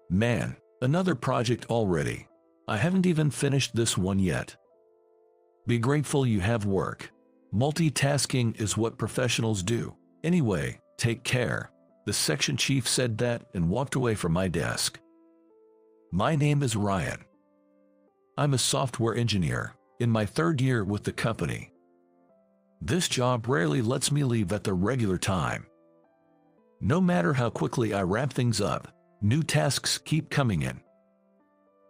Man, another project already. I haven't even finished this one yet. Be grateful you have work. Multitasking is what professionals do. Anyway, take care. The section chief said that and walked away from my desk. My name is Ryan. I'm a software engineer, in my 3rd year with the company. This job rarely lets me leave at the regular time. No matter how quickly I wrap things up, new tasks keep coming in.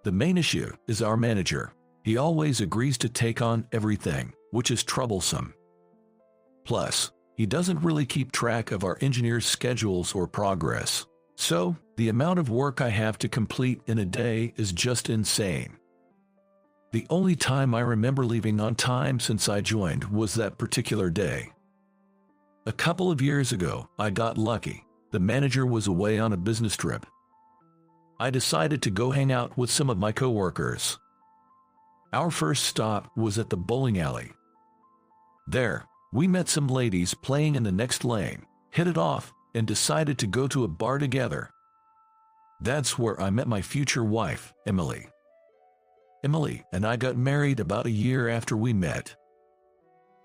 The main issue is our manager. He always agrees to take on everything, which is troublesome. Plus, he doesn't really keep track of our engineers' schedules or progress. So, the amount of work I have to complete in a day is just insane. The only time I remember leaving on time since I joined was that particular day. A couple of years ago, I got lucky. The manager was away on a business trip. I decided to go hang out with some of my coworkers. Our first stop was at the bowling alley. There, we met some ladies playing in the next lane, hit it off, and decided to go to a bar together. That's where I met my future wife, Emily. Emily and I got married about a year after we met.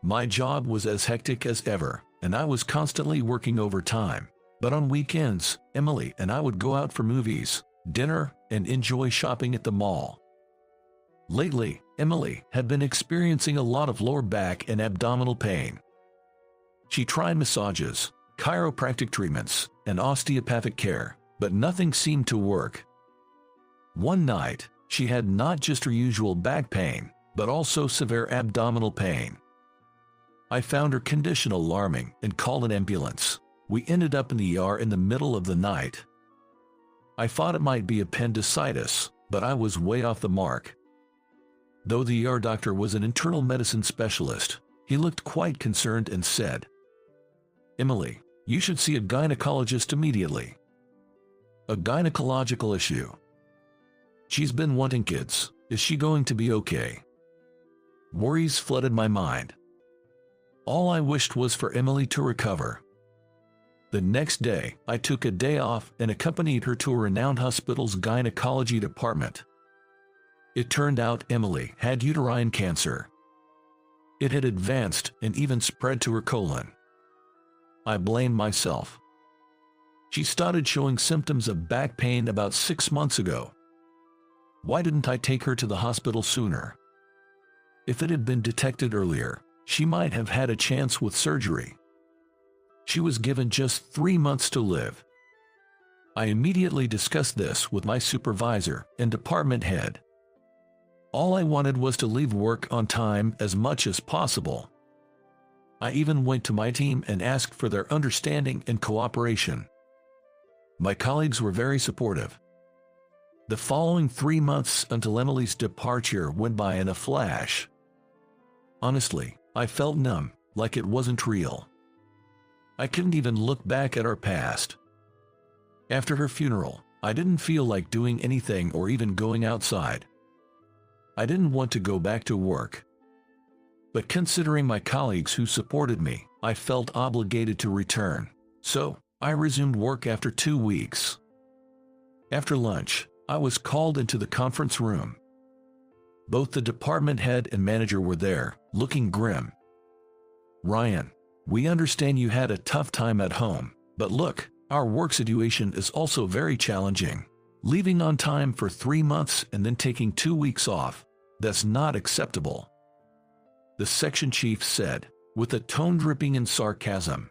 My job was as hectic as ever, and I was constantly working overtime. But on weekends, Emily and I would go out for movies, dinner, and enjoy shopping at the mall. Lately, Emily had been experiencing a lot of lower back and abdominal pain. She tried massages, chiropractic treatments, and osteopathic care, but nothing seemed to work. One night, she had not just her usual back pain, but also severe abdominal pain. I found her condition alarming and called an ambulance. We ended up in the ER in the middle of the night. I thought it might be appendicitis, but I was way off the mark. Though the ER doctor was an internal medicine specialist, he looked quite concerned and said, "Emily, you should see a gynecologist immediately." A gynecological issue. She's been wanting kids. Is she going to be okay? Worries flooded my mind. All I wished was for Emily to recover. The next day, I took a day off and accompanied her to a renowned hospital's gynecology department. It turned out Emily had uterine cancer. It had advanced and even spread to her colon. I blamed myself. She started showing symptoms of back pain about 6 months ago. Why didn't I take her to the hospital sooner? If it had been detected earlier, she might have had a chance with surgery. She was given just 3 months to live. I immediately discussed this with my supervisor and department head. All I wanted was to leave work on time as much as possible. I even went to my team and asked for their understanding and cooperation. My colleagues were very supportive. The following 3 months until Emily's departure went by in a flash. Honestly, I felt numb, like it wasn't real. I couldn't even look back at our past. After her funeral, I didn't feel like doing anything or even going outside. I didn't want to go back to work. But considering my colleagues who supported me, I felt obligated to return. So, I resumed work after 2 weeks. After lunch, I was called into the conference room. Both the department head and manager were there, looking grim. "Ryan, we understand you had a tough time at home, but look, our work situation is also very challenging. Leaving on time for 3 months and then taking 2 weeks off, that's not acceptable," the section chief said, with a tone dripping in sarcasm.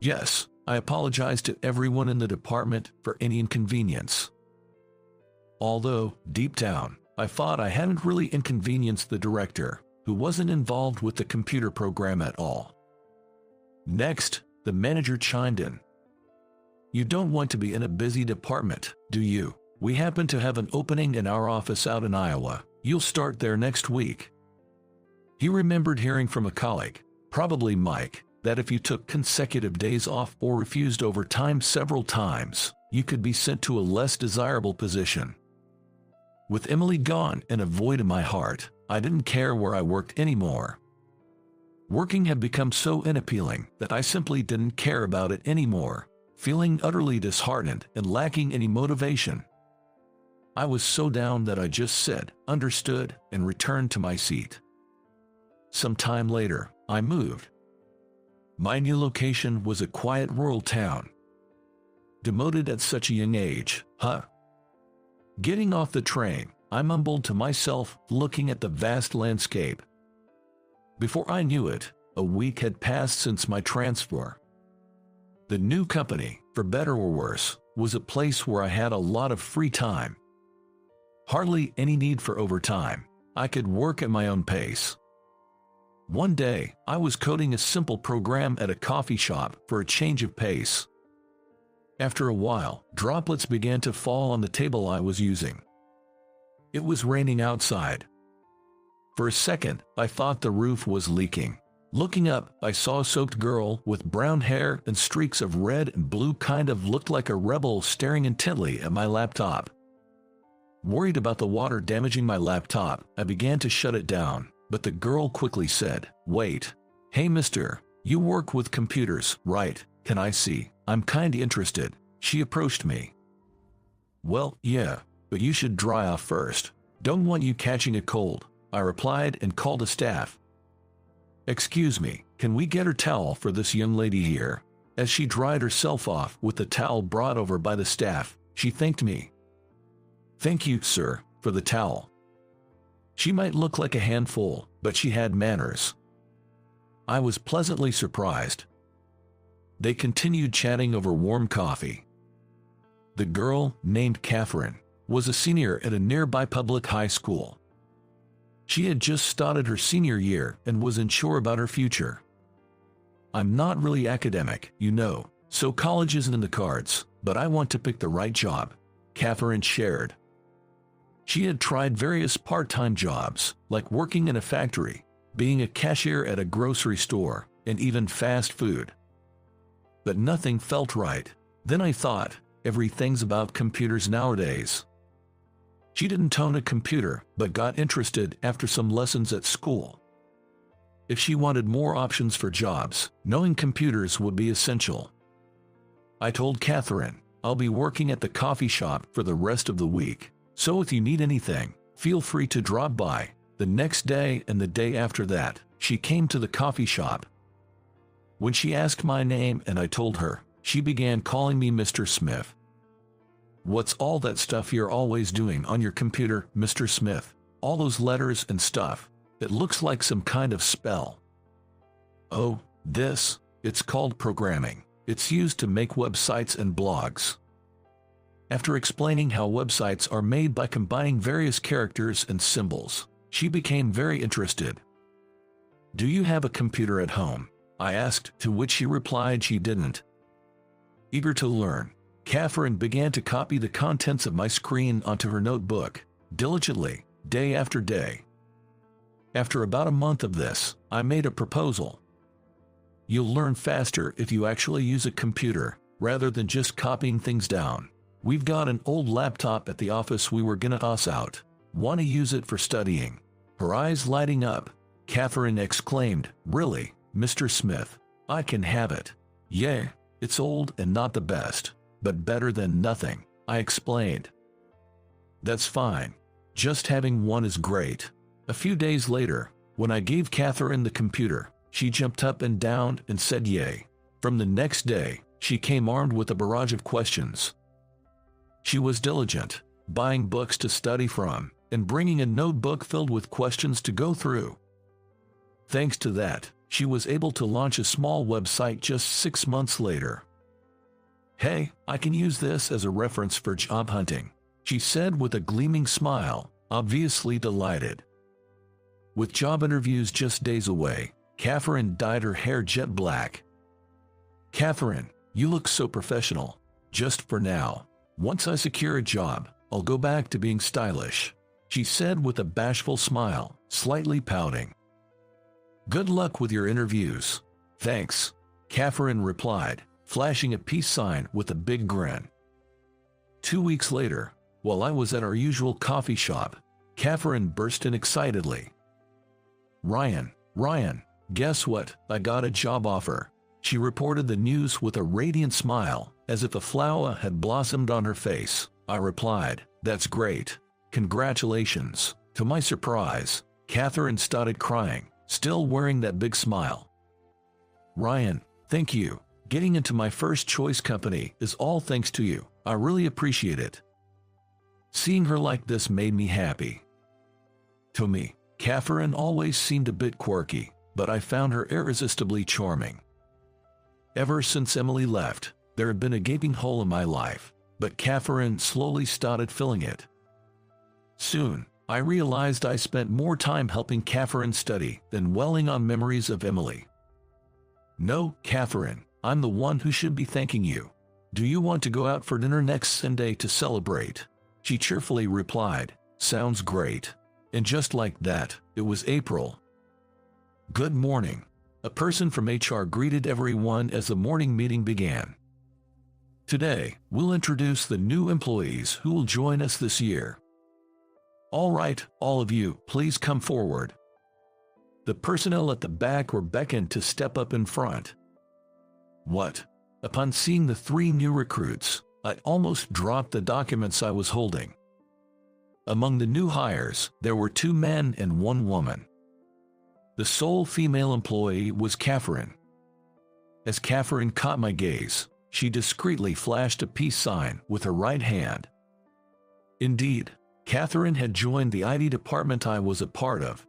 Yes, I apologized to everyone in the department for any inconvenience. Although, deep down, I thought I hadn't really inconvenienced the director, who wasn't involved with the computer program at all. Next, the manager chimed in. "You don't want to be in a busy department, do you? We happen to have an opening in our office out in Iowa. You'll start there next week." He remembered hearing from a colleague, probably Mike, that if you took consecutive days off or refused overtime several times, you could be sent to a less desirable position. With Emily gone and a void in my heart, I didn't care where I worked anymore. Working had become so unappealing that I simply didn't care about it anymore. feeling utterly disheartened and lacking any motivation. I was so down that I just said, "Understood," and returned to my seat. Some time later, I moved. My new location was a quiet rural town. Demoted at such a young age, huh? Getting off the train, I mumbled to myself, looking at the vast landscape. Before I knew it, a week had passed since my transfer. The new company, for better or worse, was a place where I had a lot of free time. Hardly any need for overtime. I could work at my own pace. One day, I was coding a simple program at a coffee shop for a change of pace. After a while, droplets began to fall on the table I was using. It was raining outside. For a second, I thought the roof was leaking. Looking up, I saw a soaked girl with brown hair and streaks of red and blue, kind of looked like a rebel, staring intently at my laptop. Worried about the water damaging my laptop, I began to shut it down, but the girl quickly said, "Wait. Hey mister, you work with computers, right? Can I see? I'm kinda interested." She approached me. "Well, yeah, but you should dry off first. Don't want you catching a cold," I replied and called a staff. "Excuse me, can we get her towel for this young lady here?" As she dried herself off with the towel brought over by the staff, she thanked me. "Thank you, sir, for the towel." She might look like a handful, but she had manners. I was pleasantly surprised. They continued chatting over warm coffee. The girl, named Catherine, was a senior at a nearby public high school. She had just started her senior year and was unsure about her future. "I'm not really academic, you know, so college isn't in the cards, but I want to pick the right job," Catherine shared. She had tried various part-time jobs, like working in a factory, being a cashier at a grocery store, and even fast food. But nothing felt right. Then I thought, everything's about computers nowadays. She didn't own a computer, but got interested after some lessons at school. If she wanted more options for jobs, knowing computers would be essential. I told Catherine, "I'll be working at the coffee shop for the rest of the week, so if you need anything, feel free to drop by." The next day and the day after that, she came to the coffee shop. When she asked my name and I told her, she began calling me Mr. Smith. "What's all that stuff you're always doing on your computer, Mr. Smith? All those letters and stuff. It looks like some kind of spell." "Oh, it's called programming. It's used to make websites and blogs." After explaining how websites are made by combining various characters and symbols, she became very interested. "Do you have a computer at home?" I asked, to which she replied she didn't. Eager to learn, Catherine began to copy the contents of my screen onto her notebook, diligently, day after day. After about a month of this, I made a proposal. "You'll learn faster if you actually use a computer, rather than just copying things down. We've got an old laptop at the office we were gonna toss out. Want to use it for studying?" Her eyes lighting up, Catherine exclaimed, "Really, Mr. Smith? I can have it." "Yeah, it's old and not the best, but better than nothing," I explained. "That's fine. Just having one is great." A few days later, when I gave Catherine the computer, she jumped up and down and said yay. From the next day, she came armed with a barrage of questions. She was diligent, buying books to study from, and bringing a notebook filled with questions to go through. Thanks to that, she was able to launch a small website just 6 months later. "Hey, I can use this as a reference for job hunting," she said with a gleaming smile, obviously delighted. With job interviews just days away, Catherine dyed her hair jet black. "Catherine, you look so professional. Just for now. Once I secure a job, I'll go back to being stylish," she said with a bashful smile, slightly pouting. "Good luck with your interviews." "Thanks," Catherine replied, flashing a peace sign with a big grin. 2 weeks later, while I was at our usual coffee shop, Catherine burst in excitedly. Ryan, guess what? I got a job offer." She reported the news with a radiant smile, as if a flower had blossomed on her face. I replied, "That's great. Congratulations." To my surprise, Catherine started crying, still wearing that big smile. "Ryan, thank you. Getting into my first choice company is all thanks to you. I really appreciate it." Seeing her like this made me happy. To me, Catherine always seemed a bit quirky, but I found her irresistibly charming. Ever since Emily left, there had been a gaping hole in my life, but Catherine slowly started filling it. Soon, I realized I spent more time helping Catherine study than dwelling on memories of Emily. "No, Catherine, I'm the one who should be thanking you. Do you want to go out for dinner next Sunday to celebrate?" She cheerfully replied, "Sounds great." And just like that, it was April. "Good morning." A person from HR greeted everyone as the morning meeting began. "Today, we'll introduce the new employees who will join us this year. All right, all of you, please come forward." The personnel at the back were beckoned to step up in front. What? Upon seeing the 3 new recruits, I almost dropped the documents I was holding. Among the new hires, there were 2 men and 1 woman. The sole female employee was Catherine. As Catherine caught my gaze, she discreetly flashed a peace sign with her right hand. Indeed, Catherine had joined the IT department I was a part of.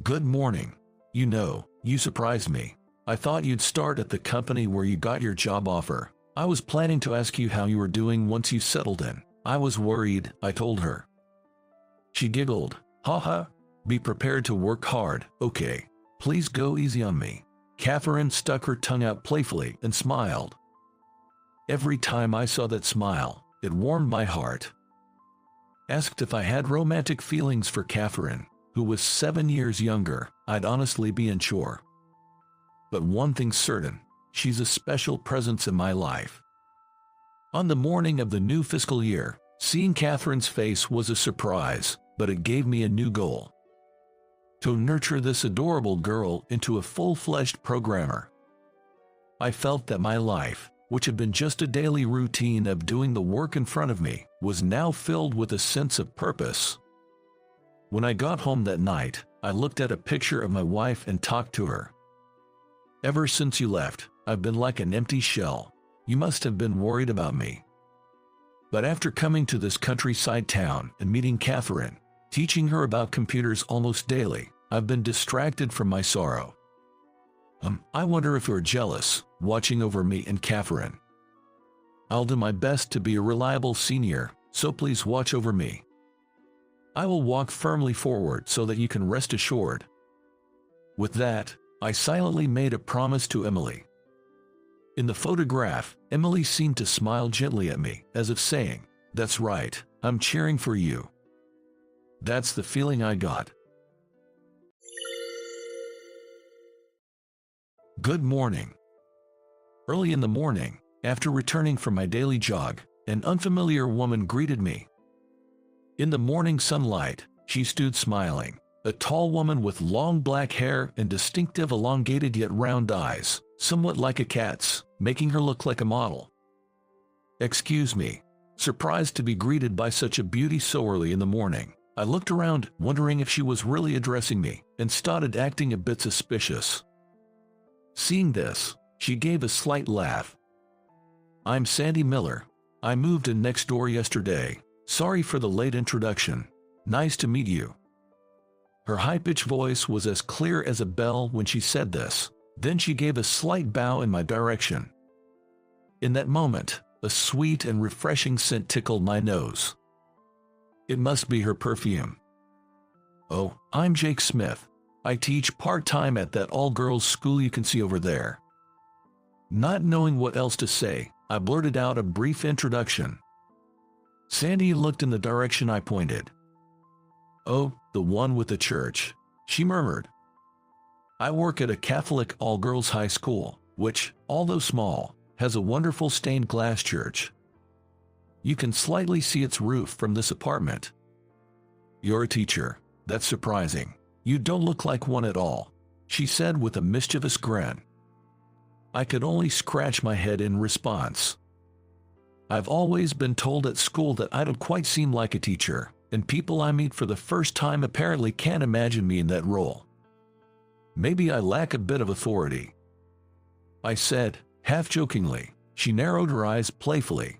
"Good morning. You surprised me. I thought you'd start at the company where you got your job offer. I was planning to ask you how you were doing once you settled in. I was worried," I told her. She giggled. "Haha, be prepared to work hard, okay? Please go easy on me." Catherine stuck her tongue out playfully and smiled. Every time I saw that smile, it warmed my heart. Asked if I had romantic feelings for Catherine, who was 7 years younger, I'd honestly be unsure. But one thing's certain, she's a special presence in my life. On the morning of the new fiscal year, seeing Catherine's face was a surprise, but it gave me a new goal: to nurture this adorable girl into a full-fledged programmer. I felt that my life, which had been just a daily routine of doing the work in front of me, was now filled with a sense of purpose. When I got home that night, I looked at a picture of my wife and talked to her. "Ever since you left, I've been like an empty shell. You must have been worried about me." But after coming to this countryside town and meeting Catherine, teaching her about computers almost daily, I've been distracted from my sorrow. I wonder if you're jealous, watching over me and Catherine. I'll do my best to be a reliable senior, so please watch over me. I will walk firmly forward so that you can rest assured. With that, I silently made a promise to Emily. In the photograph, Emily seemed to smile gently at me, as if saying, "That's right, I'm cheering for you." That's the feeling I got. Good morning. Early in the morning, after returning from my daily jog, an unfamiliar woman greeted me. In the morning sunlight, she stood smiling, a tall woman with long black hair and distinctive elongated yet round eyes, somewhat like a cat's, making her look like a model. "Excuse me." Surprised to be greeted by such a beauty so early in the morning, I looked around, wondering if she was really addressing me, and started acting a bit suspicious. Seeing this, she gave a slight laugh. "I'm Sandy Miller. I moved in next door yesterday. Sorry for the late introduction. Nice to meet you." Her high-pitched voice was as clear as a bell when she said this. Then she gave a slight bow in my direction. In that moment, a sweet and refreshing scent tickled my nose. It must be her perfume. "Oh, I'm Jake Smith. I teach part-time at that all-girls school you can see over there." Not knowing what else to say, I blurted out a brief introduction. Sandy looked in the direction I pointed. "Oh, the one with the church," she murmured. "I work at a Catholic all-girls high school, which, although small, has a wonderful stained glass church. You can slightly see its roof from this apartment." "You're a teacher. That's surprising. You don't look like one at all," she said with a mischievous grin. I could only scratch my head in response. I've always been told at school that I don't quite seem like a teacher, and people I meet for the first time apparently can't imagine me in that role. Maybe I lack a bit of authority, I said, half jokingly. She narrowed her eyes playfully.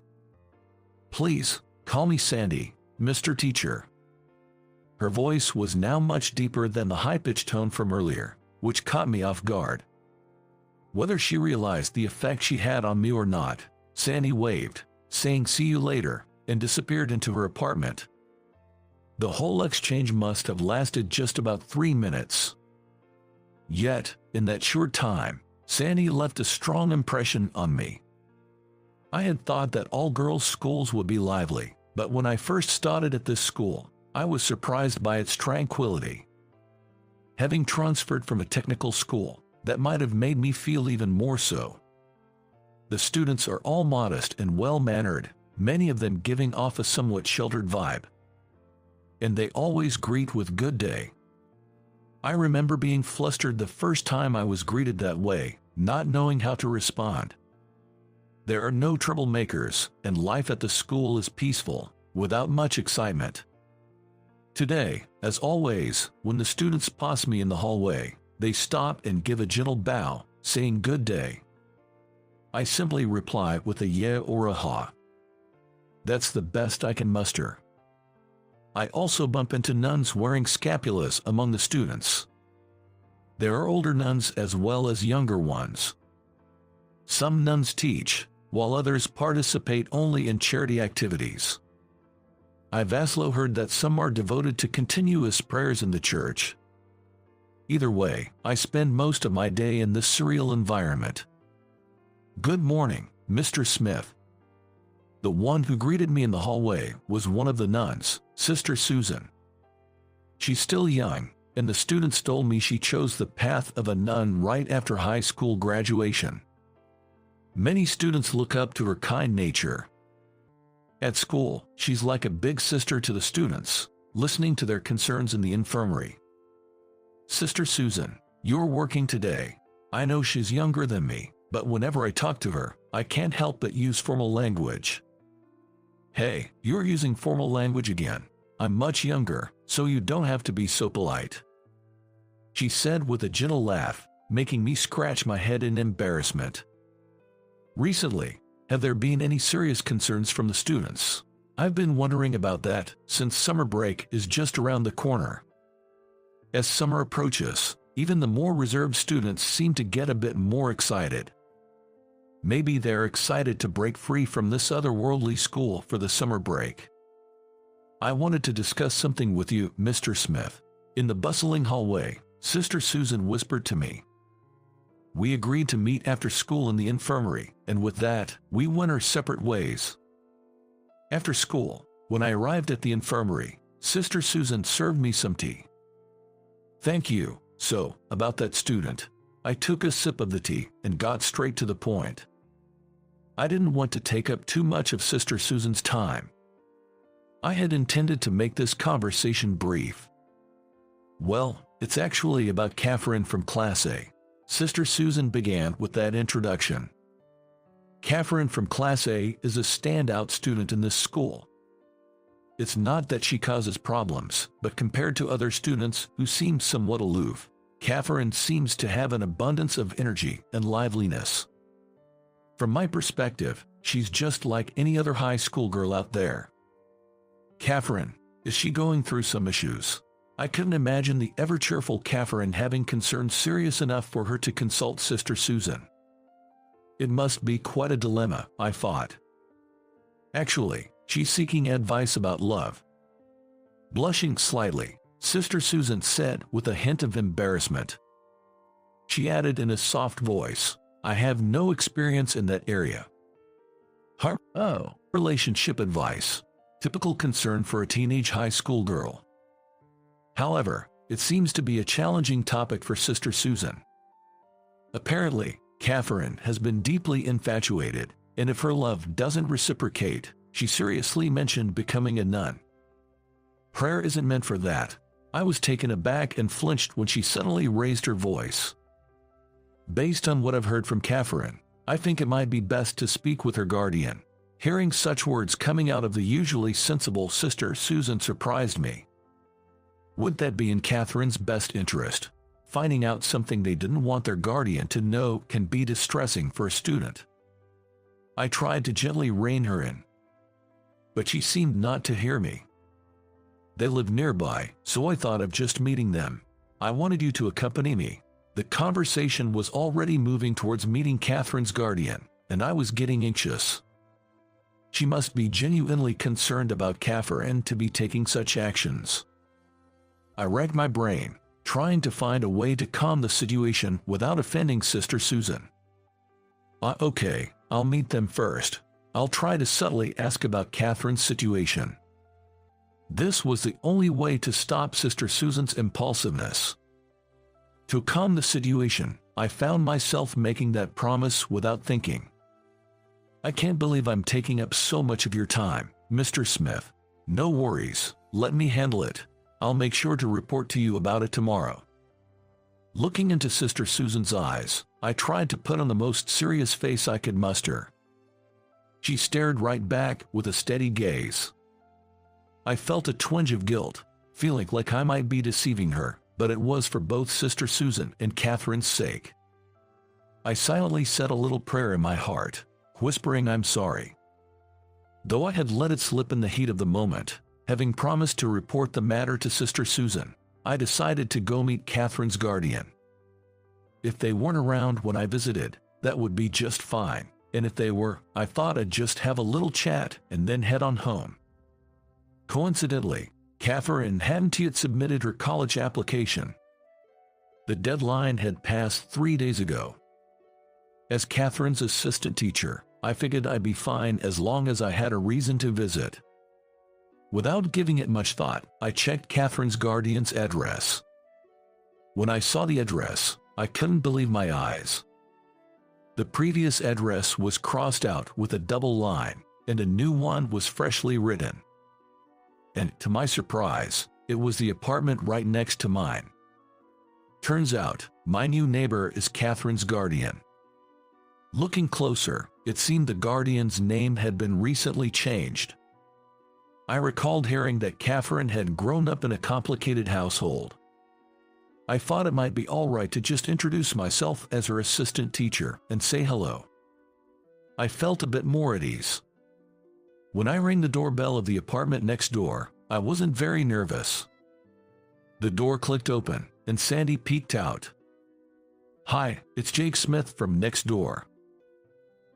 Please, call me Sandy, Mr. Teacher. Her voice was now much deeper than the high-pitched tone from earlier, which caught me off guard. Whether she realized the effect she had on me or not, Sandy waved, saying "see you later," and disappeared into her apartment. The whole exchange must have lasted just about 3 minutes. Yet, in that short time, Sandy left a strong impression on me. I had thought that all girls' schools would be lively, but when I first started at this school, I was surprised by its tranquility. Having transferred from a technical school, that might have made me feel even more so. The students are all modest and well-mannered, many of them giving off a somewhat sheltered vibe. And they always greet with "good day." I remember being flustered the first time I was greeted that way, not knowing how to respond. There are no troublemakers, and life at the school is peaceful, without much excitement. Today, as always, when the students pass me in the hallway, they stop and give a gentle bow, saying "good day." I simply reply with a yeah or a ha. That's the best I can muster. I also bump into nuns wearing scapulas among the students. There are older nuns as well as younger ones. Some nuns teach, while others participate only in charity activities. I've also heard that some are devoted to continuous prayers in the church. Either way, I spend most of my day in this surreal environment. "Good morning, Mr. Smith." The one who greeted me in the hallway was one of the nuns, Sister Susan. She's still young, and the students told me she chose the path of a nun right after high school graduation. Many students look up to her kind nature. At school, she's like a big sister to the students, listening to their concerns in the infirmary. "Sister Susan, you're working today." I know she's younger than me, but whenever I talk to her, I can't help but use formal language. "Hey, you're using formal language again. I'm much younger, so you don't have to be so polite," she said with a gentle laugh, making me scratch my head in embarrassment. Recently, have there been any serious concerns from the students? I've been wondering about that since summer break is just around the corner. As summer approaches, even the more reserved students seem to get a bit more excited. Maybe they're excited to break free from this otherworldly school for the summer break. "I wanted to discuss something with you, Mr. Smith." In the bustling hallway, Sister Susan whispered to me. We agreed to meet after school in the infirmary, and with that, we went our separate ways. After school, when I arrived at the infirmary, Sister Susan served me some tea. "Thank you." So, about that student. I took a sip of the tea and got straight to the point. I didn't want to take up too much of Sister Susan's time. I had intended to make this conversation brief. "Well, it's actually about Catherine from Class A." Sister Susan began with that introduction. Catherine from Class A is a standout student in this school. It's not that she causes problems, but compared to other students who seem somewhat aloof, Catherine seems to have an abundance of energy and liveliness. From my perspective, she's just like any other high school girl out there. Catherine, is she going through some issues? I couldn't imagine the ever-cheerful Catherine having concerns serious enough for her to consult Sister Susan. It must be quite a dilemma, I thought. Actually, she's seeking advice about love. Blushing slightly, Sister Susan said with a hint of embarrassment. She added in a soft voice, "I have no experience in that area." Relationship advice. Typical concern for a teenage high school girl. However, it seems to be a challenging topic for Sister Susan. Apparently, Catherine has been deeply infatuated, and if her love doesn't reciprocate, she seriously mentioned becoming a nun. Prayer isn't meant for that. I was taken aback and flinched when she suddenly raised her voice. Based on what I've heard from Catherine, I think it might be best to speak with her guardian. Hearing such words coming out of the usually sensible Sister Susan surprised me. Would that be in Catherine's best interest? Finding out something they didn't want their guardian to know can be distressing for a student. I tried to gently rein her in, but she seemed not to hear me. They live nearby, so I thought of just meeting them. I wanted you to accompany me. The conversation was already moving towards meeting Catherine's guardian, and I was getting anxious. She must be genuinely concerned about Catherine to be taking such actions. I racked my brain, trying to find a way to calm the situation without offending Sister Susan. Okay, I'll meet them first. I'll try to subtly ask about Catherine's situation. This was the only way to stop Sister Susan's impulsiveness. To calm the situation, I found myself making that promise without thinking. I can't believe I'm taking up so much of your time, Mr. Smith. No worries, let me handle it. I'll make sure to report to you about it tomorrow. Looking into Sister Susan's eyes, I tried to put on the most serious face I could muster. She stared right back with a steady gaze. I felt a twinge of guilt, feeling like I might be deceiving her, but it was for both Sister Susan and Catherine's sake. I silently said a little prayer in my heart, whispering I'm sorry. Though I had let it slip in the heat of the moment, having promised to report the matter to Sister Susan, I decided to go meet Catherine's guardian. If they weren't around when I visited, that would be just fine, and if they were, I thought I'd just have a little chat and then head on home. Coincidentally, Catherine hadn't yet submitted her college application. The deadline had passed 3 days ago. As Catherine's assistant teacher, I figured I'd be fine as long as I had a reason to visit. Without giving it much thought, I checked Catherine's guardian's address. When I saw the address, I couldn't believe my eyes. The previous address was crossed out with a double line, and a new one was freshly written. And, to my surprise, it was the apartment right next to mine. Turns out, my new neighbor is Catherine's guardian. Looking closer, it seemed the guardian's name had been recently changed. I recalled hearing that Catherine had grown up in a complicated household. I thought it might be all right to just introduce myself as her assistant teacher and say hello. I felt a bit more at ease. When I rang the doorbell of the apartment next door, I wasn't very nervous. The door clicked open, and Sandy peeked out. "Hi, it's Jake Smith from next door."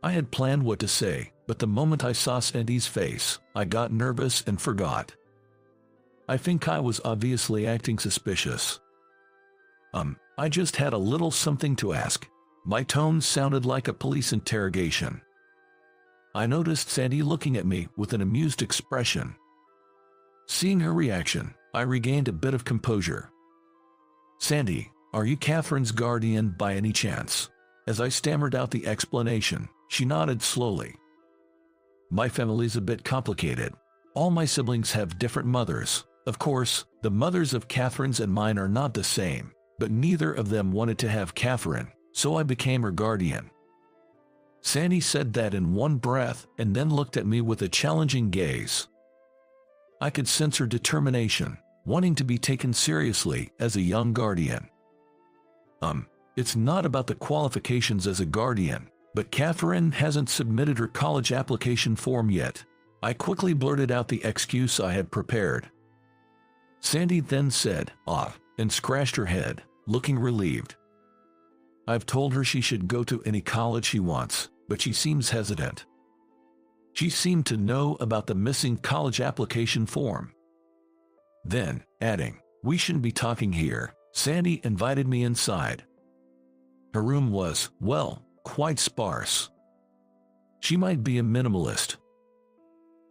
I had planned what to say, but the moment I saw Sandy's face, I got nervous and forgot. I think I was obviously acting suspicious. I just had a little something to ask. My tone sounded like a police interrogation. I noticed Sandy looking at me with an amused expression. Seeing her reaction, I regained a bit of composure. "Sandy, are you Catherine's guardian by any chance?" As I stammered out the explanation, she nodded slowly. "My family's a bit complicated. All my siblings have different mothers. Of course, the mothers of Catherine's and mine are not the same, but neither of them wanted to have Catherine, so I became her guardian." Sandy said that in one breath and then looked at me with a challenging gaze. I could sense her determination, wanting to be taken seriously as a young guardian. It's not about the qualifications as a guardian, but Catherine hasn't submitted her college application form yet. I quickly blurted out the excuse I had prepared. Sandy then said, and scratched her head, looking relieved. "I've told her she should go to any college she wants, but she seems hesitant." She seemed to know about the missing college application form. Then, adding, "We shouldn't be talking here," Sandy invited me inside. Her room was, well, quite sparse. She might be a minimalist.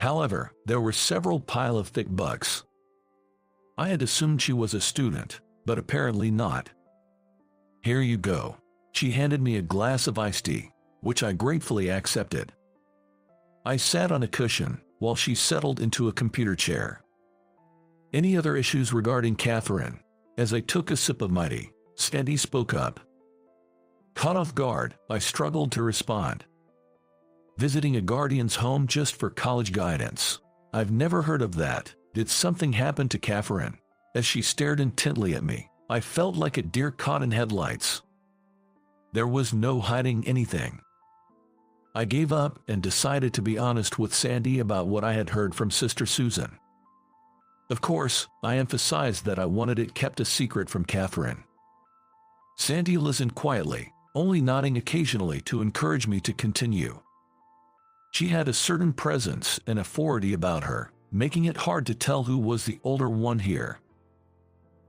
However, there were several piles of thick books. I had assumed she was a student, but apparently not. "Here you go." She handed me a glass of iced tea, which I gratefully accepted. I sat on a cushion, while she settled into a computer chair. "Any other issues regarding Catherine?" As I took a sip of my tea, Sandy spoke up. Caught off guard, I struggled to respond. Visiting a guardian's home just for college guidance. I've never heard of that. Did something happen to Catherine? As she stared intently at me, I felt like a deer caught in headlights. There was no hiding anything. I gave up and decided to be honest with Sandy about what I had heard from Sister Susan. Of course, I emphasized that I wanted it kept a secret from Catherine. Sandy listened quietly, only nodding occasionally to encourage me to continue. She had a certain presence and authority about her, making it hard to tell who was the older one here.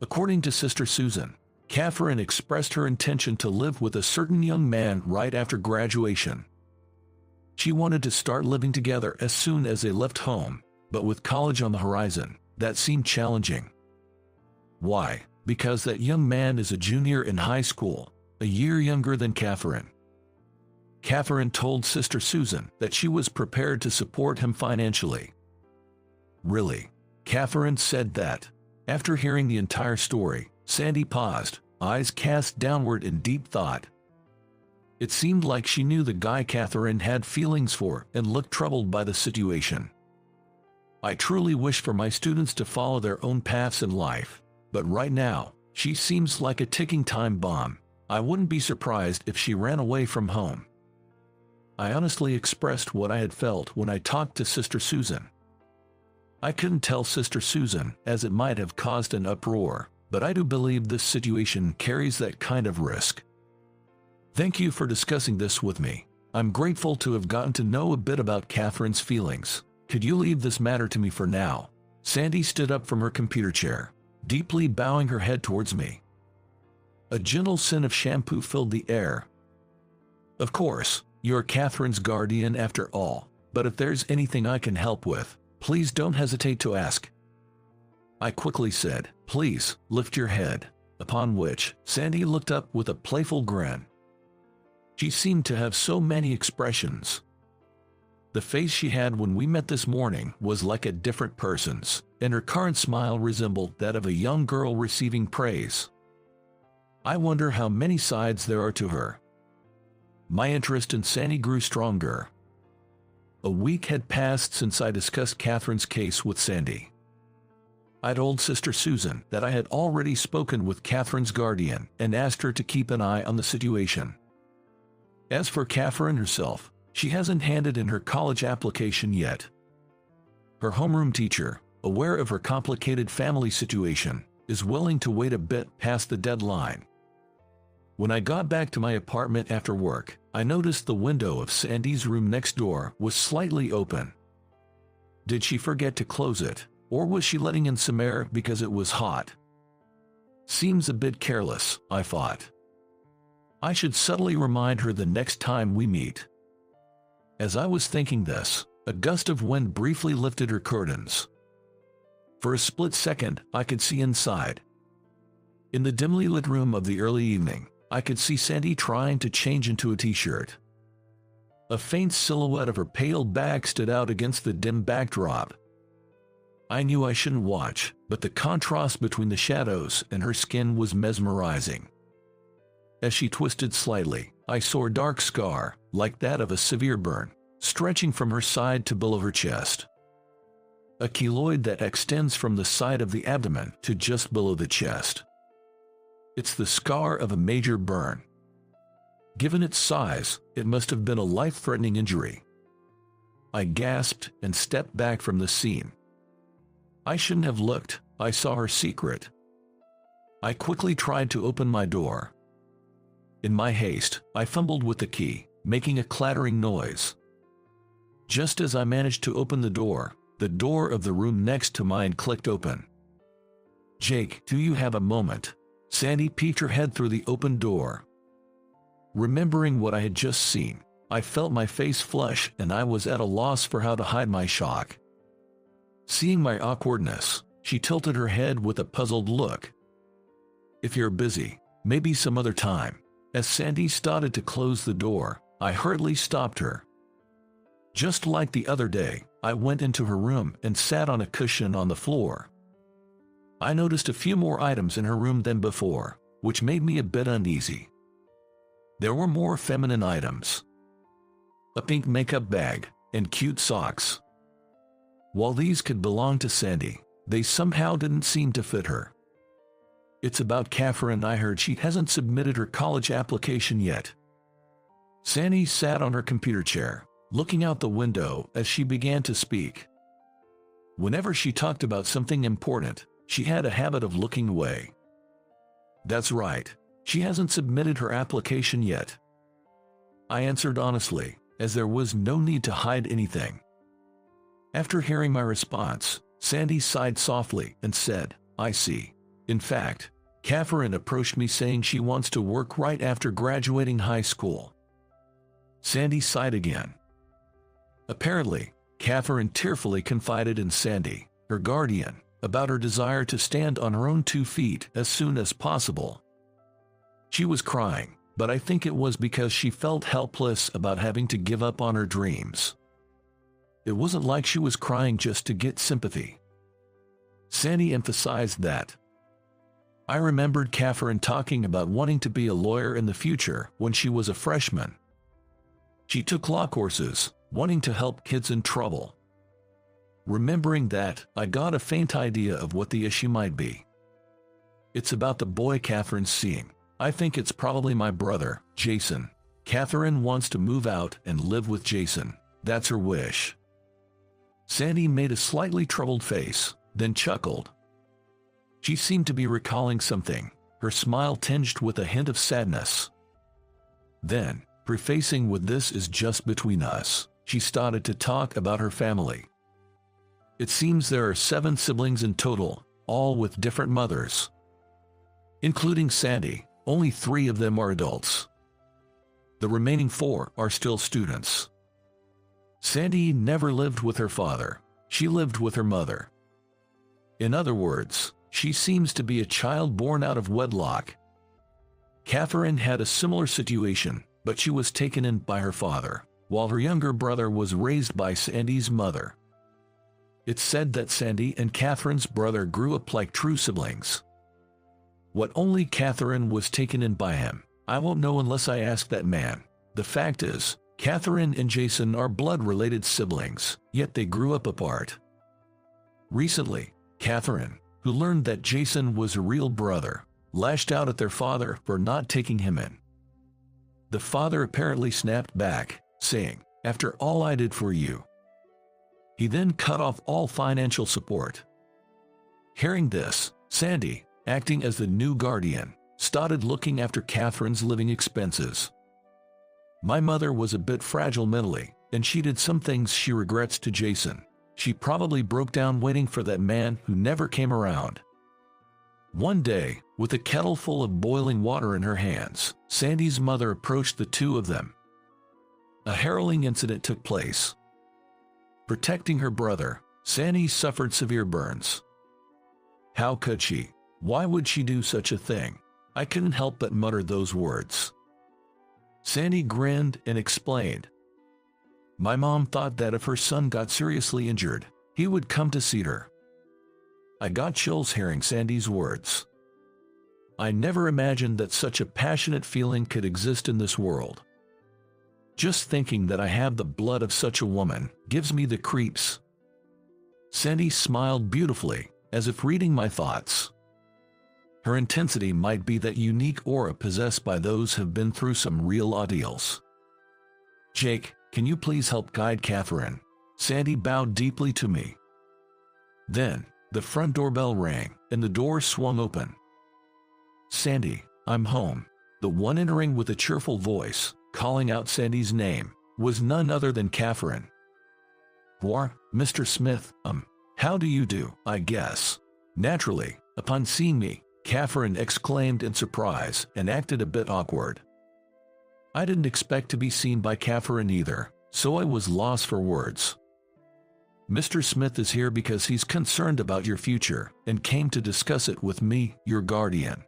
According to Sister Susan, Catherine expressed her intention to live with a certain young man right after graduation. She wanted to start living together as soon as they left home, but with college on the horizon, that seemed challenging. Why? Because that young man is a junior in high school, a year younger than Catherine. Catherine told Sister Susan that she was prepared to support him financially. Really? Catherine said that. After hearing the entire story, Sandy paused, eyes cast downward in deep thought. It seemed like she knew the guy Catherine had feelings for and looked troubled by the situation. I truly wish for my students to follow their own paths in life, but right now, she seems like a ticking time bomb. I wouldn't be surprised if she ran away from home. I honestly expressed what I had felt when I talked to Sister Susan. I couldn't tell Sister Susan, as it might have caused an uproar, but I do believe this situation carries that kind of risk. Thank you for discussing this with me. I'm grateful to have gotten to know a bit about Catherine's feelings. Could you leave this matter to me for now? Sandy stood up from her computer chair, deeply bowing her head towards me. A gentle scent of shampoo filled the air. Of course, you're Catherine's guardian after all, but if there's anything I can help with, please don't hesitate to ask. I quickly said, please, lift your head, upon which Sandy looked up with a playful grin. She seemed to have so many expressions. The face she had when we met this morning was like a different person's, and her current smile resembled that of a young girl receiving praise. I wonder how many sides there are to her. My interest in Sandy grew stronger. A week had passed since I discussed Catherine's case with Sandy. I told Sister Susan that I had already spoken with Catherine's guardian and asked her to keep an eye on the situation. As for Catherine herself, she hasn't handed in her college application yet. Her homeroom teacher, aware of her complicated family situation, is willing to wait a bit past the deadline. When I got back to my apartment after work, I noticed the window of Sandy's room next door was slightly open. Did she forget to close it, or was she letting in some air because it was hot? Seems a bit careless, I thought. I should subtly remind her the next time we meet. As I was thinking this, a gust of wind briefly lifted her curtains. For a split second, I could see inside. In the dimly lit room of the early evening, I could see Sandy trying to change into a t-shirt. A faint silhouette of her pale back stood out against the dim backdrop. I knew I shouldn't watch, but the contrast between the shadows and her skin was mesmerizing. As she twisted slightly, I saw a dark scar, like that of a severe burn, stretching from her side to below her chest. A keloid that extends from the side of the abdomen to just below the chest. It's the scar of a major burn. Given its size, it must have been a life-threatening injury. I gasped and stepped back from the scene. I shouldn't have looked, I saw her secret. I quickly tried to open my door. In my haste, I fumbled with the key, making a clattering noise. Just as I managed to open the door of the room next to mine clicked open. "Jake, do you have a moment?" Sandy peeked her head through the open door. Remembering what I had just seen, I felt my face flush and I was at a loss for how to hide my shock. Seeing my awkwardness, she tilted her head with a puzzled look. "If you're busy, maybe some other time." As Sandy started to close the door, I hurriedly stopped her. Just like the other day, I went into her room and sat on a cushion on the floor. I noticed a few more items in her room than before, which made me a bit uneasy. There were more feminine items. A pink makeup bag and cute socks. While these could belong to Sandy, they somehow didn't seem to fit her. It's about Catherine. I heard she hasn't submitted her college application yet. Sandy sat on her computer chair, looking out the window as she began to speak. Whenever she talked about something important, she had a habit of looking away. That's right, she hasn't submitted her application yet. I answered honestly, as there was no need to hide anything. After hearing my response, Sandy sighed softly and said, I see. In fact, Catherine approached me saying she wants to work right after graduating high school. Sandy sighed again. Apparently, Catherine tearfully confided in Sandy, her guardian, about her desire to stand on her own 2 feet as soon as possible. She was crying, but I think it was because she felt helpless about having to give up on her dreams. It wasn't like she was crying just to get sympathy. Sandy emphasized that. I remembered Catherine talking about wanting to be a lawyer in the future when she was a freshman. She took law courses, wanting to help kids in trouble. Remembering that, I got a faint idea of what the issue might be. It's about the boy Catherine's seeing. I think it's probably my brother, Jason. Catherine wants to move out and live with Jason. That's her wish. Sandy made a slightly troubled face, then chuckled. She seemed to be recalling something, her smile tinged with a hint of sadness. Then, prefacing with "This is just between us," she started to talk about her family. It seems there are 7 siblings in total, all with different mothers. Including Sandy, only 3 of them are adults. The remaining 4 are still students. Sandy never lived with her father, she lived with her mother. In other words, she seems to be a child born out of wedlock. Catherine had a similar situation, but she was taken in by her father, while her younger brother was raised by Sandy's mother. It's said that Sandy and Catherine's brother grew up like true siblings. What only Catherine was taken in by him, I won't know unless I ask that man. The fact is, Catherine and Jason are blood-related siblings, yet they grew up apart. Recently, Catherine, who learned that Jason was a real brother, lashed out at their father for not taking him in. The father apparently snapped back, saying, "After all I did for you." He then cut off all financial support. Hearing this, Sandy, acting as the new guardian, started looking after Catherine's living expenses. My mother was a bit fragile mentally, and she did some things she regrets to Jason. She probably broke down waiting for that man who never came around. One day, with a kettle full of boiling water in her hands, Sandy's mother approached the 2 of them. A harrowing incident took place. Protecting her brother, Sandy suffered severe burns. How could she? Why would she do such a thing? I couldn't help but mutter those words. Sandy grinned and explained. My mom thought that if her son got seriously injured, he would come to see her. I got chills hearing Sandy's words. I never imagined that such a passionate feeling could exist in this world. Just thinking that I have the blood of such a woman gives me the creeps. Sandy smiled beautifully, as if reading my thoughts. Her intensity might be that unique aura possessed by those who have been through some real ordeals. Jake, can you please help guide Catherine? Sandy bowed deeply to me. Then, the front doorbell rang, and the door swung open. Sandy, I'm home. The one entering with a cheerful voice, calling out Sandy's name, was none other than Catherine. What, Mr. Smith, how do you do, I guess? Naturally, upon seeing me, Catherine exclaimed in surprise and acted a bit awkward. I didn't expect to be seen by Catherine either, so I was lost for words. Mr. Smith is here because he's concerned about your future and came to discuss it with me, your guardian.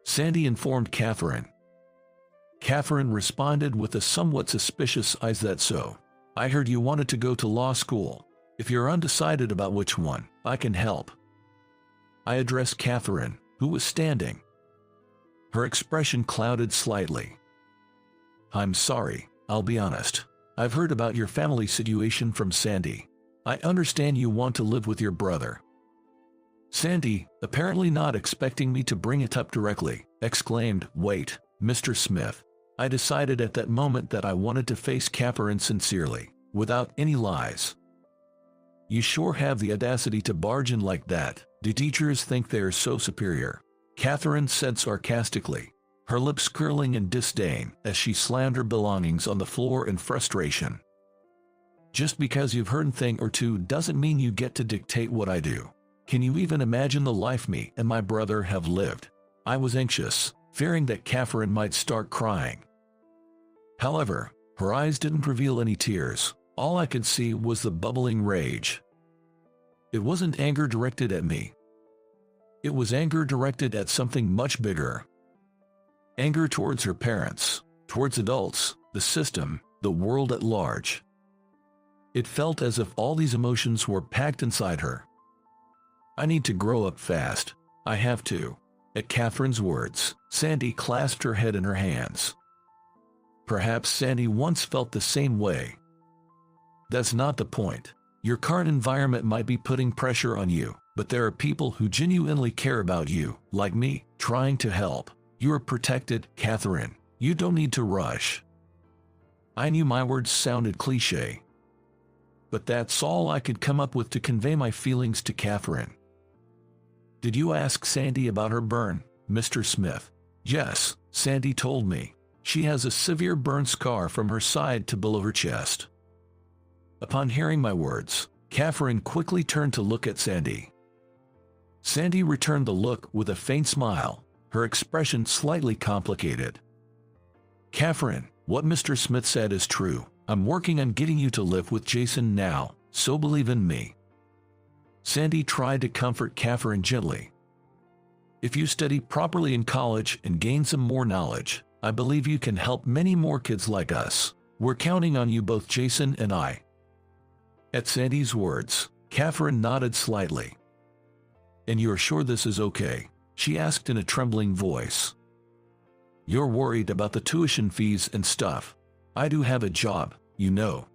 Sandy informed Catherine. Catherine responded with a somewhat suspicious "Is that so? I heard you wanted to go to law school. If you're undecided about which one, I can help." I addressed Catherine, who was standing. Her expression clouded slightly. I'm sorry, I'll be honest. I've heard about your family situation from Sandy. I understand you want to live with your brother. Sandy, apparently not expecting me to bring it up directly, exclaimed, "Wait, Mr. Smith." I decided at that moment that I wanted to face Catherine sincerely, without any lies. You sure have the audacity to barge in like that. Do teachers think they are so superior? Catherine said sarcastically, her lips curling in disdain as she slammed her belongings on the floor in frustration. Just because you've heard a thing or two doesn't mean you get to dictate what I do. Can you even imagine the life me and my brother have lived? I was anxious, fearing that Catherine might start crying. However, her eyes didn't reveal any tears. All I could see was the bubbling rage. It wasn't anger directed at me. It was anger directed at something much bigger. Anger towards her parents, towards adults, the system, the world at large. It felt as if all these emotions were packed inside her. I need to grow up fast. I have to. At Catherine's words, Sandy clasped her head in her hands. Perhaps Sandy once felt the same way. That's not the point. Your current environment might be putting pressure on you, but there are people who genuinely care about you, like me, trying to help. You are protected, Catherine. You don't need to rush. I knew my words sounded cliché, but that's all I could come up with to convey my feelings to Catherine. Did you ask Sandy about her burn, Mr. Smith? Yes, Sandy told me. She has a severe burn scar from her side to below her chest. Upon hearing my words, Catherine quickly turned to look at Sandy. Sandy returned the look with a faint smile, her expression slightly complicated. Catherine, what Mr. Smith said is true. I'm working on getting you to live with Jason now, so believe in me. Sandy tried to comfort Catherine gently. If you study properly in college and gain some more knowledge, I believe you can help many more kids like us. We're counting on you, both Jason and I. At Sandy's words, Catherine nodded slightly. And you're sure this is okay? She asked in a trembling voice. You're worried about the tuition fees and stuff. I do have a job, you know.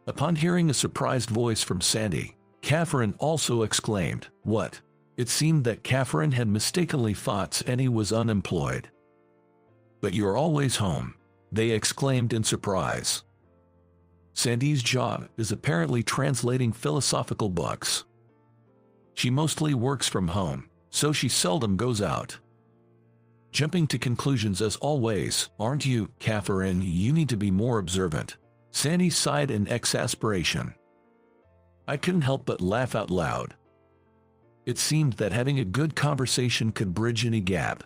Upon hearing a surprised voice from Sandy, Catherine also exclaimed, "What?" It seemed that Catherine had mistakenly thought Sandy was unemployed. But you're always home, they exclaimed in surprise. Sandy's job is apparently translating philosophical books. She mostly works from home, so she seldom goes out. Jumping to conclusions as always, aren't you, Catherine? You need to be more observant. Sandy sighed in exasperation. I couldn't help but laugh out loud. It seemed that having a good conversation could bridge any gap.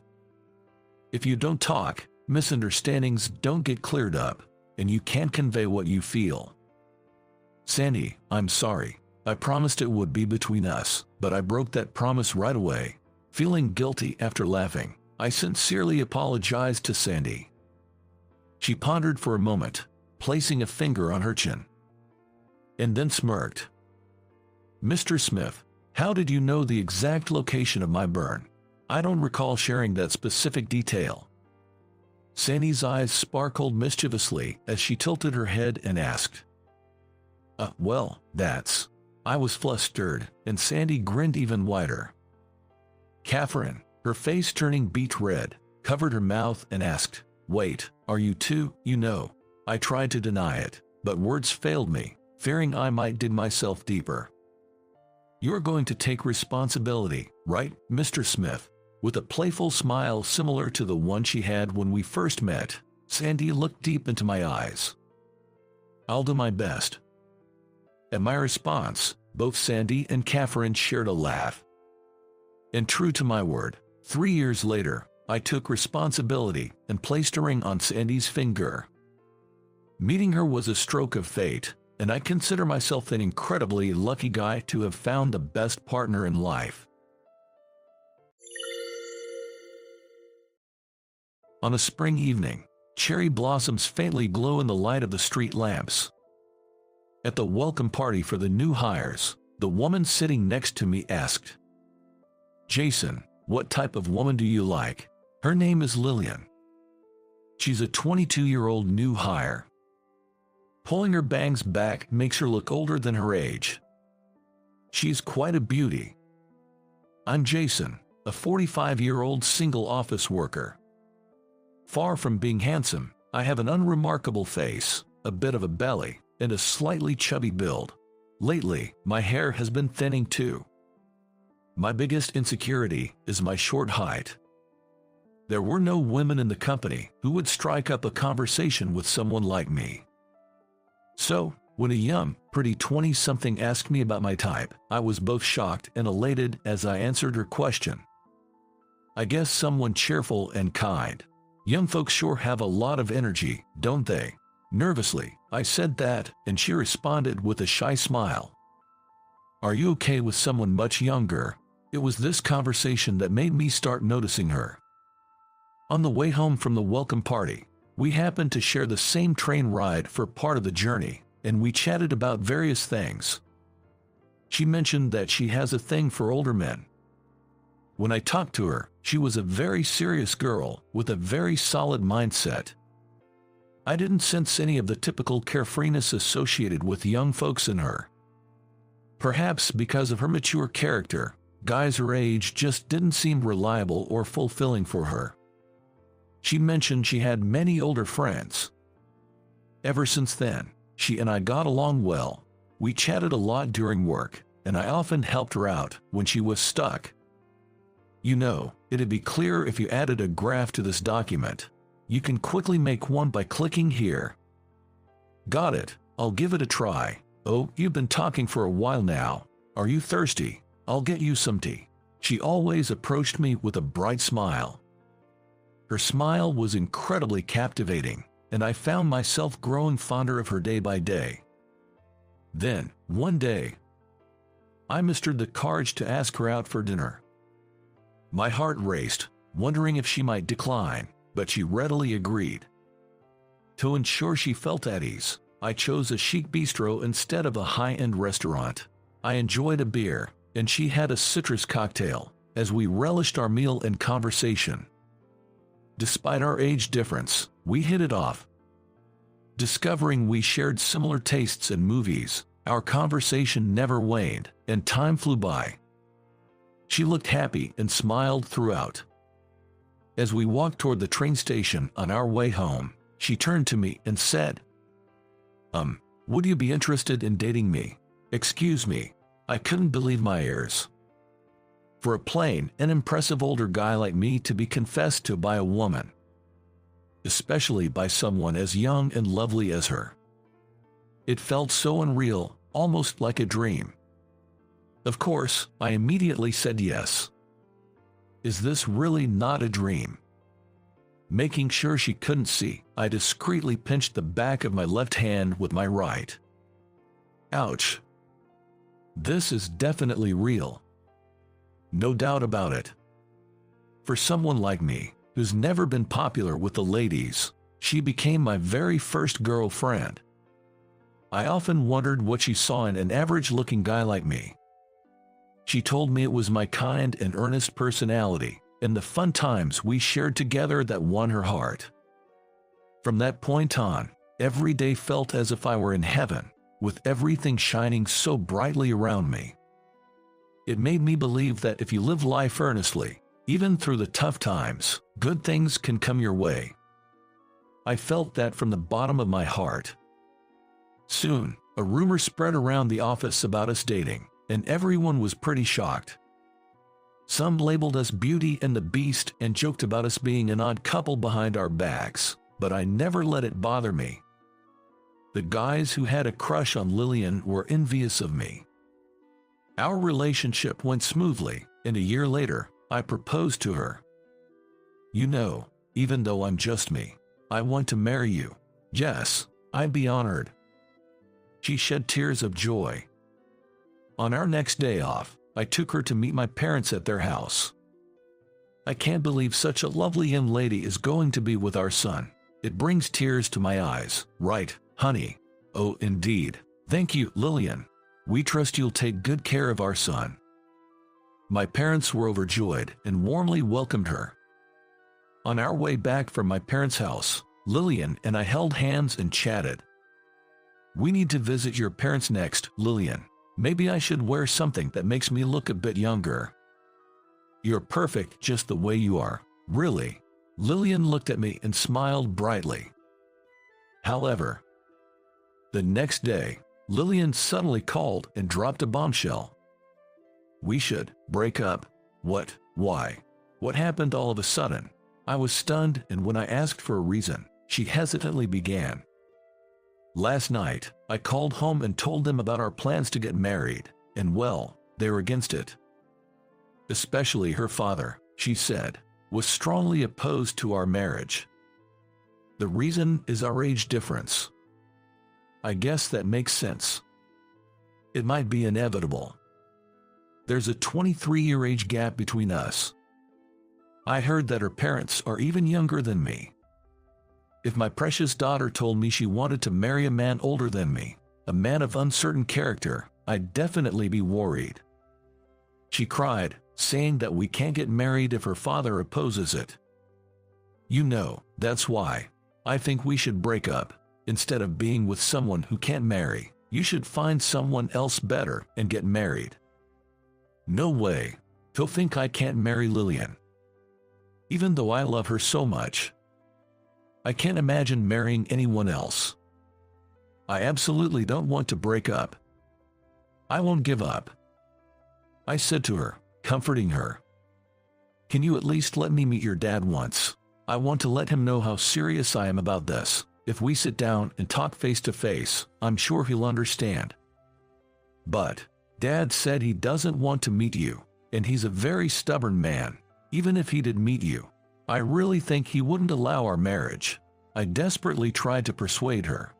If you don't talk, misunderstandings don't get cleared up, and you can't convey what you feel. Sandy, I'm sorry. I promised it would be between us, but I broke that promise right away. Feeling guilty after laughing, I sincerely apologized to Sandy. She pondered for a moment, placing a finger on her chin, and then smirked. Mr. Smith, how did you know the exact location of my burn? I don't recall sharing that specific detail. Sandy's eyes sparkled mischievously as she tilted her head and asked. Well, that's... I was flustered, and Sandy grinned even wider. Catherine, her face turning beet red, covered her mouth and asked, Wait, are you too? You know, I tried to deny it, but words failed me, fearing I might dig myself deeper. You're going to take responsibility, right, Mr. Smith? With a playful smile similar to the one she had when we first met, Sandy looked deep into my eyes. I'll do my best. At my response, both Sandy and Catherine shared a laugh. And true to my word, 3 years later, I took responsibility and placed a ring on Sandy's finger. Meeting her was a stroke of fate, and I consider myself an incredibly lucky guy to have found the best partner in life. On a spring evening, cherry blossoms faintly glow in the light of the street lamps. At the welcome party for the new hires, the woman sitting next to me asked, Jason, what type of woman do you like? Her name is Lillian. She's a 22-year-old new hire. Pulling her bangs back makes her look older than her age. She's quite a beauty. I'm Jason, a 45-year-old single office worker. Far from being handsome, I have an unremarkable face, a bit of a belly, and a slightly chubby build. Lately, my hair has been thinning too. My biggest insecurity is my short height. There were no women in the company who would strike up a conversation with someone like me. So, when a young, pretty 20-something asked me about my type, I was both shocked and elated as I answered her question. I guess someone cheerful and kind. Young folks sure have a lot of energy, don't they? Nervously, I said that, and she responded with a shy smile. Are you okay with someone much younger? It was this conversation that made me start noticing her. On the way home from the welcome party, we happened to share the same train ride for part of the journey, and we chatted about various things. She mentioned that she has a thing for older men. When I talked to her, she was a very serious girl with a very solid mindset. I didn't sense any of the typical carefreeness associated with young folks in her. Perhaps because of her mature character, guys her age just didn't seem reliable or fulfilling for her. She mentioned she had many older friends. Ever since then, she and I got along well. We chatted a lot during work, and I often helped her out when she was stuck. You know, it'd be clearer if you added a graph to this document. You can quickly make one by clicking here. Got it, I'll give it a try. Oh, you've been talking for a while now. Are you thirsty? I'll get you some tea. She always approached me with a bright smile. Her smile was incredibly captivating, and I found myself growing fonder of her day by day. Then, one day, I mustered the courage to ask her out for dinner. My heart raced, wondering if she might decline, but she readily agreed. To ensure she felt at ease, I chose a chic bistro instead of a high-end restaurant. I enjoyed a beer, and she had a citrus cocktail, as we relished our meal and conversation. Despite our age difference, we hit it off. Discovering we shared similar tastes in movies, our conversation never waned, and time flew by. She looked happy and smiled throughout. As we walked toward the train station on our way home, she turned to me and said, would you be interested in dating me? Excuse me, I couldn't believe my ears. For a plain and impressive older guy like me to be confessed to by a woman, especially by someone as young and lovely as her. It felt so unreal, almost like a dream. Of course, I immediately said yes. Is this really not a dream? Making sure she couldn't see, I discreetly pinched the back of my left hand with my right. Ouch. This is definitely real. No doubt about it. For someone like me, who's never been popular with the ladies, she became my very first girlfriend. I often wondered what she saw in an average-looking guy like me. She told me it was my kind and earnest personality, and the fun times we shared together that won her heart. From that point on, every day felt as if I were in heaven, with everything shining so brightly around me. It made me believe that if you live life earnestly, even through the tough times, good things can come your way. I felt that from the bottom of my heart. Soon, a rumor spread around the office about us dating, and everyone was pretty shocked. Some labeled us Beauty and the Beast and joked about us being an odd couple behind our backs, but I never let it bother me. The guys who had a crush on Lillian were envious of me. Our relationship went smoothly, and a year later, I proposed to her. You know, even though I'm just me, I want to marry you. Yes, I'd be honored. She shed tears of joy. On our next day off, I took her to meet my parents at their house. I can't believe such a lovely young lady is going to be with our son. It brings tears to my eyes, right, honey? Oh, indeed. Thank you, Lillian. We trust you'll take good care of our son. My parents were overjoyed and warmly welcomed her. On our way back from my parents' house, Lillian and I held hands and chatted. "We need to visit your parents next, Lillian. Maybe I should wear something that makes me look a bit younger." "You're perfect just the way you are, really." Lillian looked at me and smiled brightly. However, the next day, Lillian suddenly called and dropped a bombshell. "We should break up." "What? Why? What happened all of a sudden?" I was stunned, and when I asked for a reason, she hesitantly began. "Last night, I called home and told them about our plans to get married, and well, they were against it. Especially her father," she said, "was strongly opposed to our marriage. The reason is our age difference. I guess that makes sense. It might be inevitable. There's a 23-year age gap between us. I heard that her parents are even younger than me. If my precious daughter told me she wanted to marry a man older than me, a man of uncertain character, I'd definitely be worried." She cried, saying that we can't get married if her father opposes it. "You know, that's why I think we should break up. Instead of being with someone who can't marry, you should find someone else better and get married." "No way. He'll think I can't marry Lillian. Even though I love her so much, I can't imagine marrying anyone else. I absolutely don't want to break up. I won't give up," I said to her, comforting her. "Can you at least let me meet your dad once? I want to let him know how serious I am about this. If we sit down and talk face to face, I'm sure he'll understand." "But Dad said he doesn't want to meet you, and he's a very stubborn man. Even if he did meet you, I really think he wouldn't allow our marriage." I desperately tried to persuade her.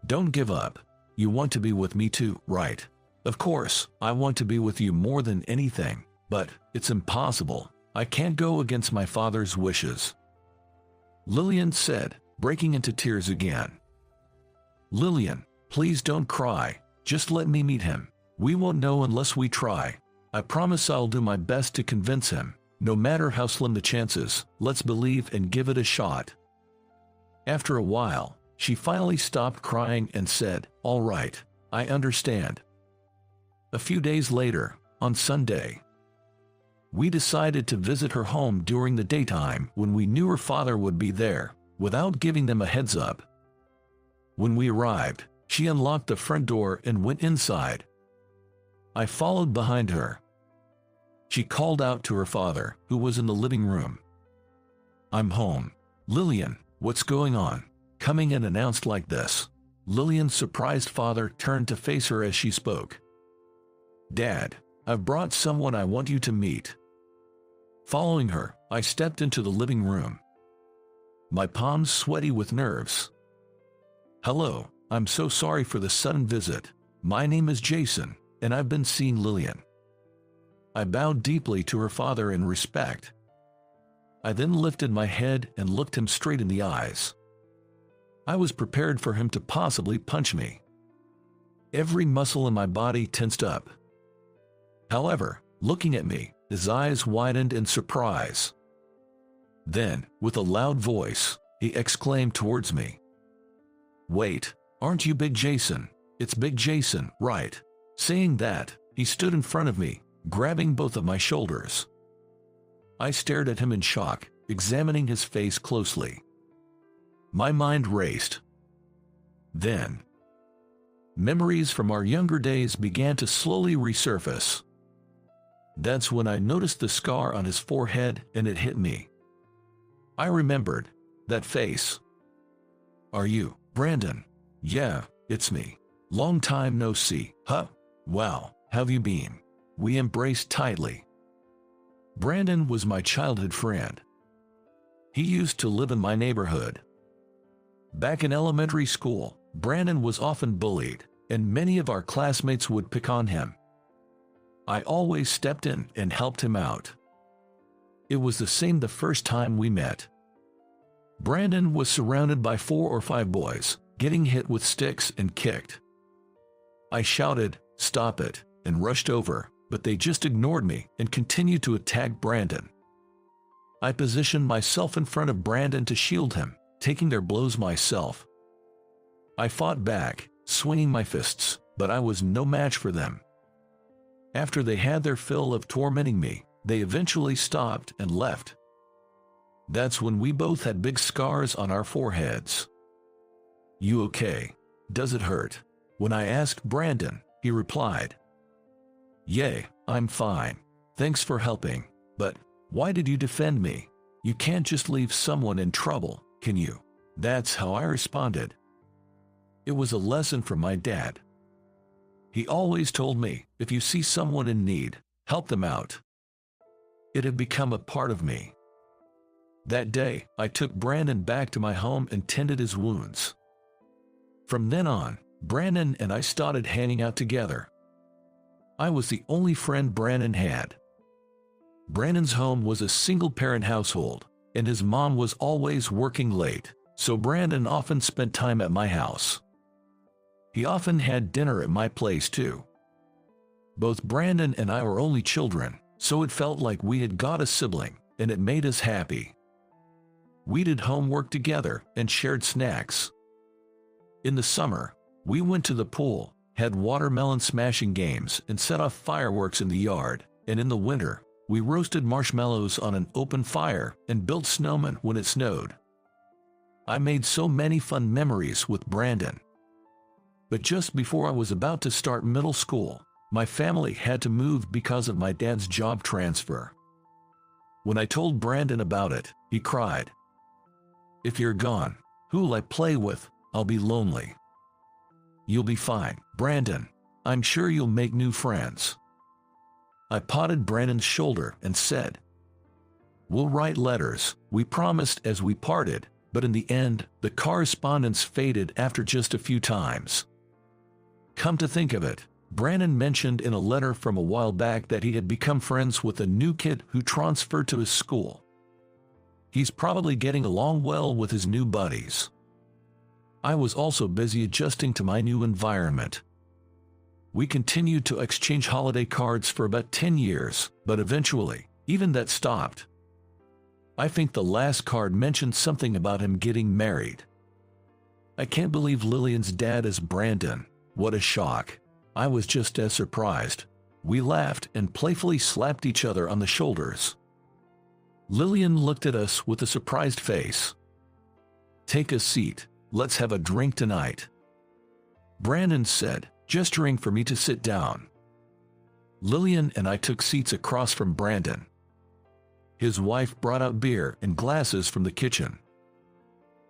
"Don't give up. You want to be with me too, right? Of course, I want to be with you more than anything, but it's impossible. I can't go against my father's wishes," Lillian said, breaking into tears again. "Lillian, please don't cry. Just let me meet him. We won't know unless we try. I promise I'll do my best to convince him. No matter how slim the chances, let's believe and give it a shot." After a while, she finally stopped crying and said, "All right, I understand." A few days later, on Sunday, we decided to visit her home during the daytime when we knew her father would be there, without giving them a heads up. When we arrived, she unlocked the front door and went inside. I followed behind her. She called out to her father, who was in the living room. "I'm home." "Lillian, what's going on?" Coming and announced like this, Lillian's surprised father turned to face her as she spoke. "Dad, I've brought someone I want you to meet." Following her, I stepped into the living room, my palms sweaty with nerves. "Hello, I'm so sorry for the sudden visit. My name is Jason, and I've been seeing Lillian." I bowed deeply to her father in respect. I then lifted my head and looked him straight in the eyes. I was prepared for him to possibly punch me. Every muscle in my body tensed up. However, looking at me, his eyes widened in surprise. Then, with a loud voice, he exclaimed towards me, "Wait, aren't you Big Jason? It's Big Jason, right?" Saying that, he stood in front of me, grabbing both of my shoulders. I stared at him in shock, examining his face closely. My mind raced. Then, memories from our younger days began to slowly resurface. That's when I noticed the scar on his forehead, and it hit me. I remembered that face. "Are you Brandon?" "Yeah, it's me. Long time no see, huh? Wow, how've you been?" We embraced tightly. Brandon was my childhood friend. He used to live in my neighborhood. Back in elementary school, Brandon was often bullied, and many of our classmates would pick on him. I always stepped in and helped him out. It was the same the first time we met. Brandon was surrounded by 4 or 5 boys, getting hit with sticks and kicked. I shouted, "Stop it," and rushed over, but they just ignored me and continued to attack Brandon. I positioned myself in front of Brandon to shield him, taking their blows myself. I fought back, swinging my fists, but I was no match for them. After they had their fill of tormenting me, they eventually stopped and left. That's when we both had big scars on our foreheads. "You okay? Does it hurt?" When I asked Brandon, he replied, "Yeah, I'm fine. Thanks for helping. But why did you defend me? You can't just leave someone in trouble, can you?" That's how I responded. It was a lesson from my dad. He always told me, if you see someone in need, help them out. It had become a part of me. That day, I took Brandon back to my home and tended his wounds. From then on, Brandon and I started hanging out together. I was the only friend Brandon had. Brandon's home was a single-parent household, and his mom was always working late, so Brandon often spent time at my house. He often had dinner at my place too. Both Brandon and I were only children, so it felt like we had got a sibling, and it made us happy. We did homework together and shared snacks. In the summer, we went to the pool, had watermelon smashing games, and set off fireworks in the yard, and in the winter, we roasted marshmallows on an open fire and built snowmen when it snowed. I made so many fun memories with Brandon. But just before I was about to start middle school, my family had to move because of my dad's job transfer. When I told Brandon about it, he cried, "If you're gone, who'll I play with? I'll be lonely." "You'll be fine, Brandon. I'm sure you'll make new friends." I patted Brandon's shoulder and said, "We'll write letters, we promised as we parted," but in the end, the correspondence faded after just a few times. Come to think of it, Brandon mentioned in a letter from a while back that he had become friends with a new kid who transferred to his school. He's probably getting along well with his new buddies. I was also busy adjusting to my new environment. We continued to exchange holiday cards for about 10 years, but eventually, even that stopped. I think the last card mentioned something about him getting married. I can't believe Lillian's dad is Brandon. What a shock. I was just as surprised. We laughed and playfully slapped each other on the shoulders. Lillian looked at us with a surprised face. "Take a seat. Let's have a drink tonight," Brandon said, gesturing for me to sit down. Lillian and I took seats across from Brandon. His wife brought out beer and glasses from the kitchen.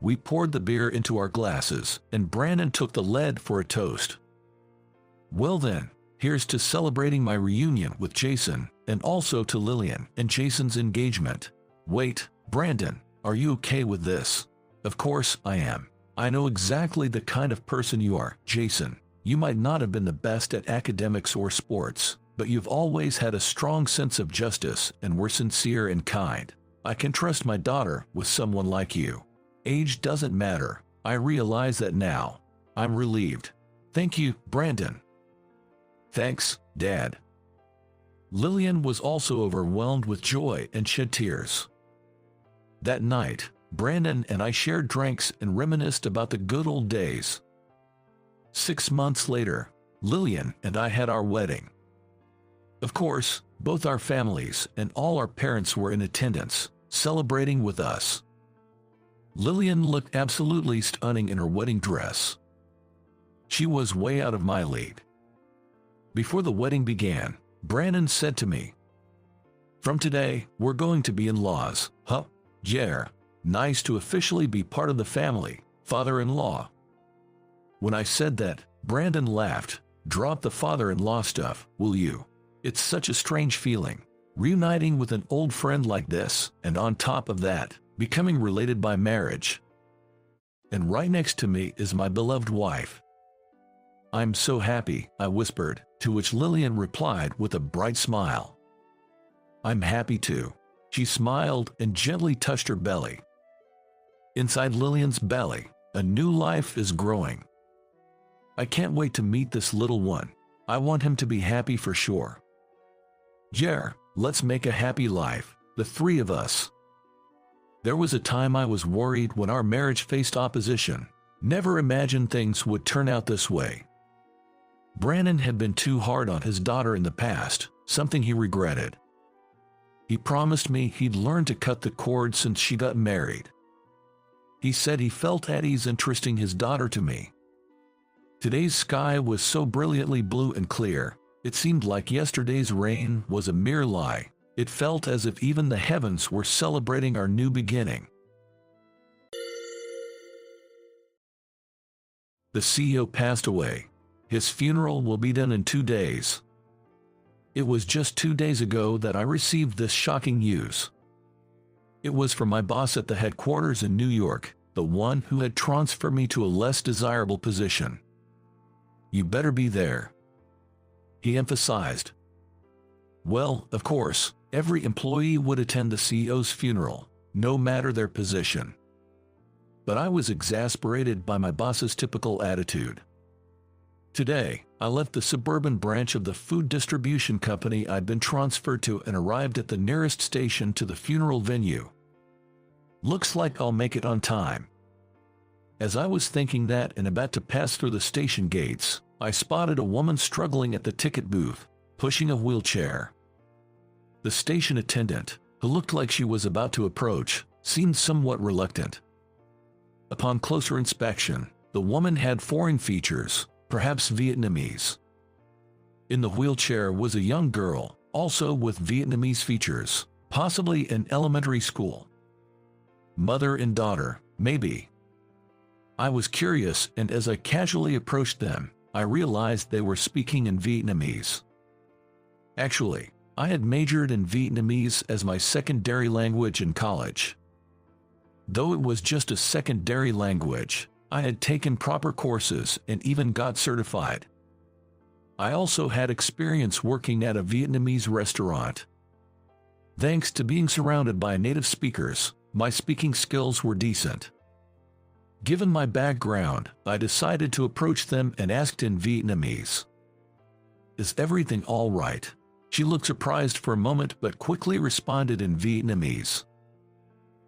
We poured the beer into our glasses, and Brandon took the lead for a toast. "Well then, here's to celebrating my reunion with Jason, and also to Lillian and Jason's engagement." "Wait, Brandon, are you okay with this?" "Of course I am. I know exactly the kind of person you are, Jason. You might not have been the best at academics or sports, but you've always had a strong sense of justice and were sincere and kind. I can trust my daughter with someone like you. Age doesn't matter. I realize that now. I'm relieved. Thank you, Brandon." "Thanks, Dad." Lillian was also overwhelmed with joy and shed tears. That night, Brandon and I shared drinks and reminisced about the good old days. 6 months later, Lillian and I had our wedding. Of course, both our families and all our parents were in attendance, celebrating with us. Lillian looked absolutely stunning in her wedding dress. She was way out of my league. Before the wedding began, Brandon said to me, "From today, we're going to be in-laws, huh? Yeah, nice to officially be part of the family, father-in-law." When I said that, Brandon laughed. "Drop the father-in-law stuff, will you? It's such a strange feeling, reuniting with an old friend like this, and on top of that, becoming related by marriage. And right next to me is my beloved wife." "I'm so happy," I whispered, to which Lillian replied with a bright smile. "I'm happy too." She smiled and gently touched her belly. Inside Lillian's belly, a new life is growing. I can't wait to meet this little one. I want him to be happy for sure. Yeah, let's make a happy life, the three of us. There was a time I was worried when our marriage faced opposition. Never imagined things would turn out this way. Brandon had been too hard on his daughter in the past, something he regretted. He promised me he'd learn to cut the cord since she got married. He said he felt at ease entrusting his daughter to me. Today's sky was so brilliantly blue and clear, it seemed like yesterday's rain was a mere lie. It felt as if even the heavens were celebrating our new beginning. The CEO passed away. His funeral will be done in 2 days. It was just 2 days ago that I received this shocking news. It was from my boss at the headquarters in New York, the one who had transferred me to a less desirable position. "You better be there," he emphasized. Well, of course, every employee would attend the CEO's funeral, no matter their position. But I was exasperated by my boss's typical attitude. Today, I left the suburban branch of the food distribution company I'd been transferred to and arrived at the nearest station to the funeral venue. Looks like I'll make it on time. As I was thinking that and about to pass through the station gates, I spotted a woman struggling at the ticket booth, pushing a wheelchair. The station attendant, who looked like she was about to approach, seemed somewhat reluctant. Upon closer inspection, the woman had foreign features, perhaps Vietnamese. In the wheelchair was a young girl, also with Vietnamese features, possibly in elementary school. Mother and daughter, maybe. I was curious, and as I casually approached them, I realized they were speaking in Vietnamese. Actually, I had majored in Vietnamese as my secondary language in college. Though it was just a secondary language, I had taken proper courses and even got certified. I also had experience working at a Vietnamese restaurant. Thanks to being surrounded by native speakers, my speaking skills were decent. Given my background, I decided to approach them and asked in Vietnamese, "Is everything all right?" She looked surprised for a moment but quickly responded in Vietnamese.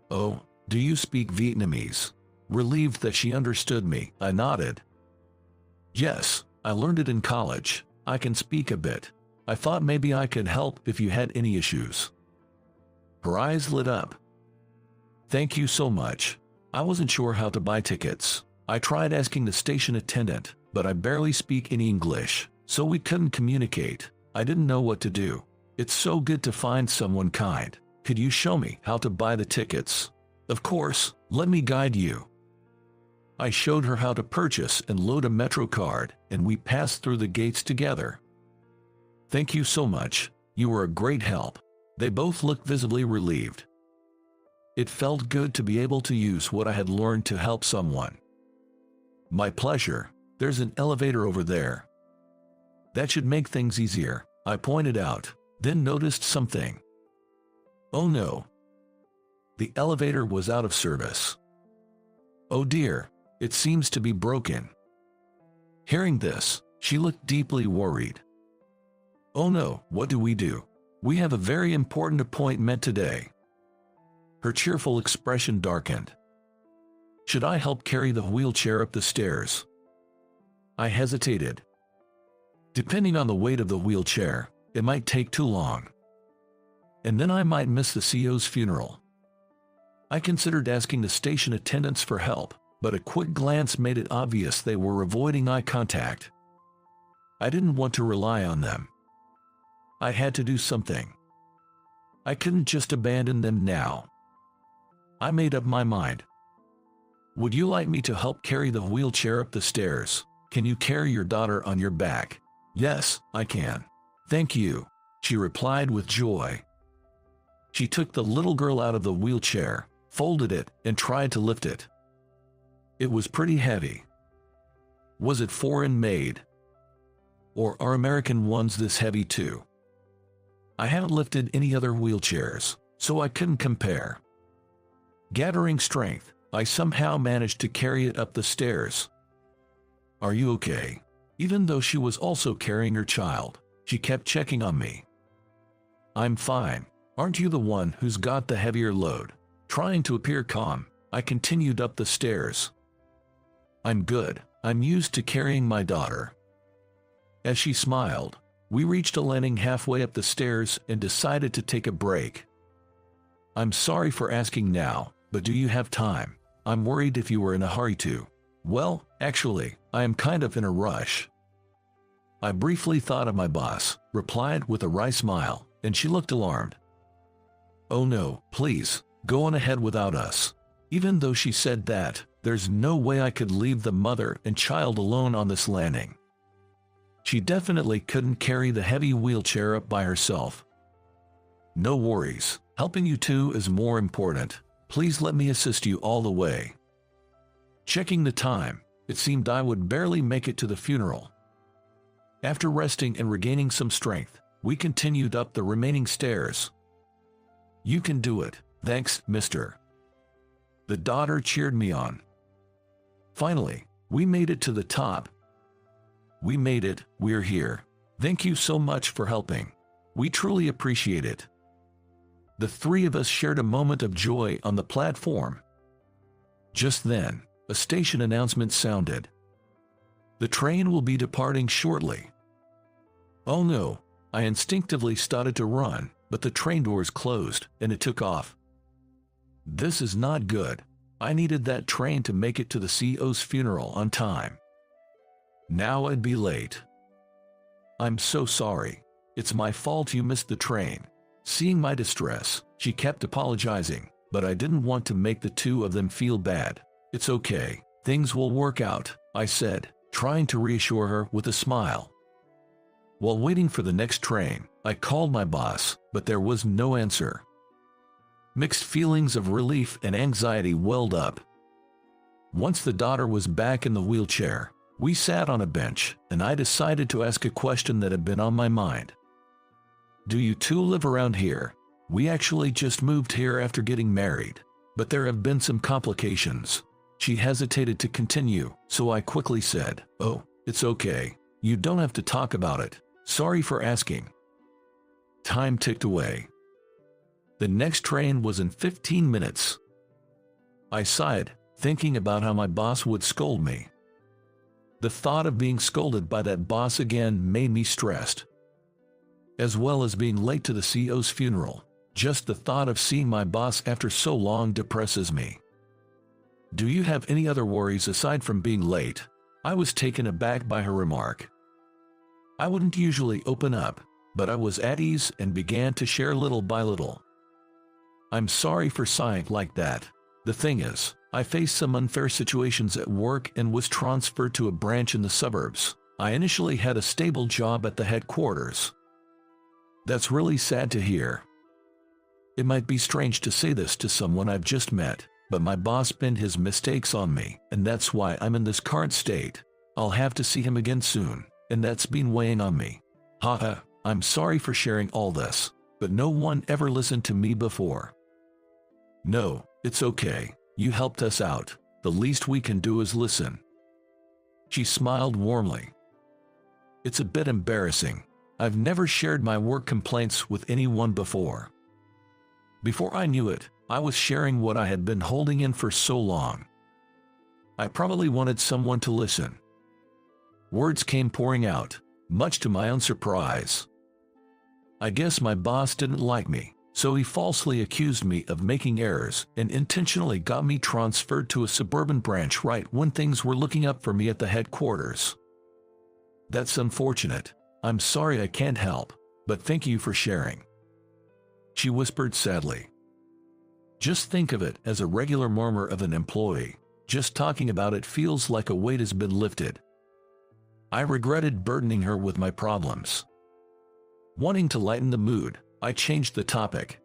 "Oh, do you speak Vietnamese?" Relieved that she understood me, I nodded. "Yes, I learned it in college. I can speak a bit. I thought maybe I could help if you had any issues." Her eyes lit up. "Thank you so much. I wasn't sure how to buy tickets. I tried asking the station attendant, but I barely speak any English, so we couldn't communicate. I didn't know what to do. It's so good to find someone kind. Could you show me how to buy the tickets?" "Of course, let me guide you." I showed her how to purchase and load a Metro card, and we passed through the gates together. "Thank you so much. You were a great help." They both looked visibly relieved. It felt good to be able to use what I had learned to help someone. "My pleasure. There's an elevator over there. That should make things easier," I pointed out, then noticed something. Oh no. The elevator was out of service. "Oh dear, it seems to be broken." Hearing this, she looked deeply worried. "Oh no, what do we do? We have a very important appointment today." Her cheerful expression darkened. "Should I help carry the wheelchair up the stairs?" I hesitated. Depending on the weight of the wheelchair, it might take too long. And then I might miss the CEO's funeral. I considered asking the station attendants for help, but a quick glance made it obvious they were avoiding eye contact. I didn't want to rely on them. I had to do something. I couldn't just abandon them now. I made up my mind. "Would you like me to help carry the wheelchair up the stairs? Can you carry your daughter on your back?" "Yes, I can. Thank you," she replied with joy. She took the little girl out of the wheelchair, folded it, and tried to lift it. It was pretty heavy. Was it foreign made? Or are American ones this heavy too? I haven't lifted any other wheelchairs, so I couldn't compare. Gathering strength, I somehow managed to carry it up the stairs. "Are you okay?" Even though she was also carrying her child, she kept checking on me. "I'm fine. Aren't you the one who's got the heavier load?" Trying to appear calm, I continued up the stairs. "I'm good. I'm used to carrying my daughter." As she smiled, we reached a landing halfway up the stairs and decided to take a break. "I'm sorry for asking now, but do you have time? I'm worried if you were in a hurry to." "Well, actually, I am kind of in a rush." I briefly thought of my boss, replied with a wry smile, and she looked alarmed. "Oh no, please, go on ahead without us." Even though she said that, there's no way I could leave the mother and child alone on this landing. She definitely couldn't carry the heavy wheelchair up by herself. "No worries, helping you two is more important. Please let me assist you all the way." Checking the time, it seemed I would barely make it to the funeral. After resting and regaining some strength, we continued up the remaining stairs. "You can do it, thanks, mister." The daughter cheered me on. Finally, we made it to the top. "We made it, we're here. Thank you so much for helping. We truly appreciate it." The three of us shared a moment of joy on the platform. Just then, a station announcement sounded. "The train will be departing shortly." Oh no, I instinctively started to run, but the train doors closed and it took off. This is not good. I needed that train to make it to the CEO's funeral on time. Now I'd be late. "I'm so sorry. It's my fault you missed the train." Seeing my distress, she kept apologizing, but I didn't want to make the two of them feel bad. "It's okay, things will work out," I said, trying to reassure her with a smile. While waiting for the next train, I called my boss, but there was no answer. Mixed feelings of relief and anxiety welled up. Once the daughter was back in the wheelchair, we sat on a bench, and I decided to ask a question that had been on my mind. "Do you two live around here?" "We actually just moved here after getting married, but there have been some complications." She hesitated to continue, so I quickly said, "Oh, it's okay. You don't have to talk about it. Sorry for asking." Time ticked away. The next train was in 15 minutes. I sighed, thinking about how my boss would scold me. The thought of being scolded by that boss again made me stressed. As well as being late to the CEO's funeral, just the thought of seeing my boss after so long depresses me. "Do you have any other worries aside from being late?" I was taken aback by her remark. I wouldn't usually open up, but I was at ease and began to share little by little. "I'm sorry for sighing like that. The thing is, I faced some unfair situations at work and was transferred to a branch in the suburbs. I initially had a stable job at the headquarters. That's really sad to hear. It might be strange to say this to someone I've just met, but my boss pinned his mistakes on me, and that's why I'm in this current state. I'll have to see him again soon, and that's been weighing on me. Haha, I'm sorry for sharing all this, but no one ever listened to me before." "No, it's okay. You helped us out. The least we can do is listen." She smiled warmly. "It's a bit embarrassing. I've never shared my work complaints with anyone before. Before I knew it, I was sharing what I had been holding in for so long. I probably wanted someone to listen." Words came pouring out, much to my own surprise. I guess my boss didn't like me, so he falsely accused me of making errors and intentionally got me transferred to a suburban branch right when things were looking up for me at the headquarters. "That's unfortunate. I'm sorry I can't help, but thank you for sharing," she whispered sadly. Just think of it as a regular murmur of an employee. Just talking about it feels like a weight has been lifted. I regretted burdening her with my problems. Wanting to lighten the mood, I changed the topic.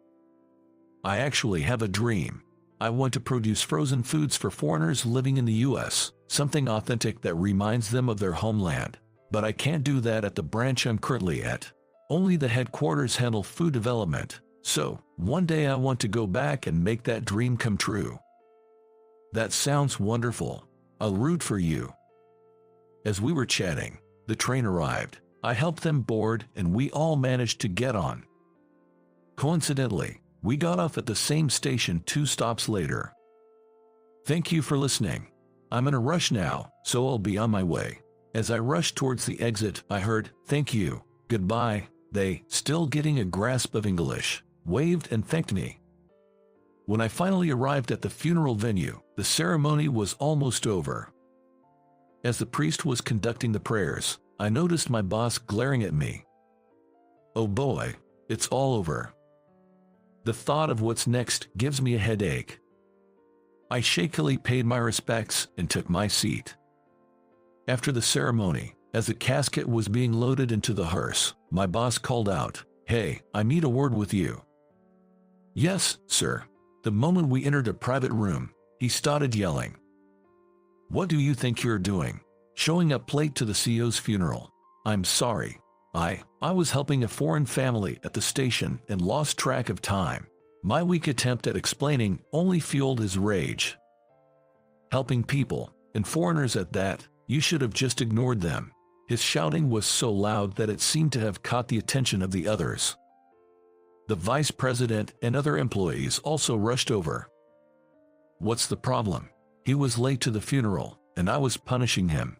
"I actually have a dream. I want to produce frozen foods for foreigners living in the US, something authentic that reminds them of their homeland. But I can't do that at the branch I'm currently at. Only the headquarters handle food development. So, one day I want to go back and make that dream come true." "That sounds wonderful. I'll root for you." As we were chatting, the train arrived. I helped them board and we all managed to get on. Coincidentally, We got off at the same station 2 stops later. Thank you for listening. I'm in a rush now, so I'll be on my way. As I rushed towards the exit, I heard, "Thank you, goodbye." They, still getting a grasp of English, waved and thanked me. When I finally arrived at the funeral venue, the ceremony was almost over. As the priest was conducting the prayers, I noticed my boss glaring at me. Oh boy, it's all over. The thought of what's next gives me a headache. I shakily paid my respects and took my seat. After the ceremony, as the casket was being loaded into the hearse, my boss called out, "Hey, I need a word with you." "Yes, sir." The moment we entered a private room, he started yelling. "What do you think you're doing? Showing up late to the CEO's funeral?" "I'm sorry. I was helping a foreign family at the station and lost track of time." My weak attempt at explaining only fueled his rage. "Helping people, and foreigners at that, you should have just ignored them." His shouting was so loud that it seemed to have caught the attention of the others. The vice president and other employees also rushed over. "What's the problem? He was late to the funeral, and I was punishing him."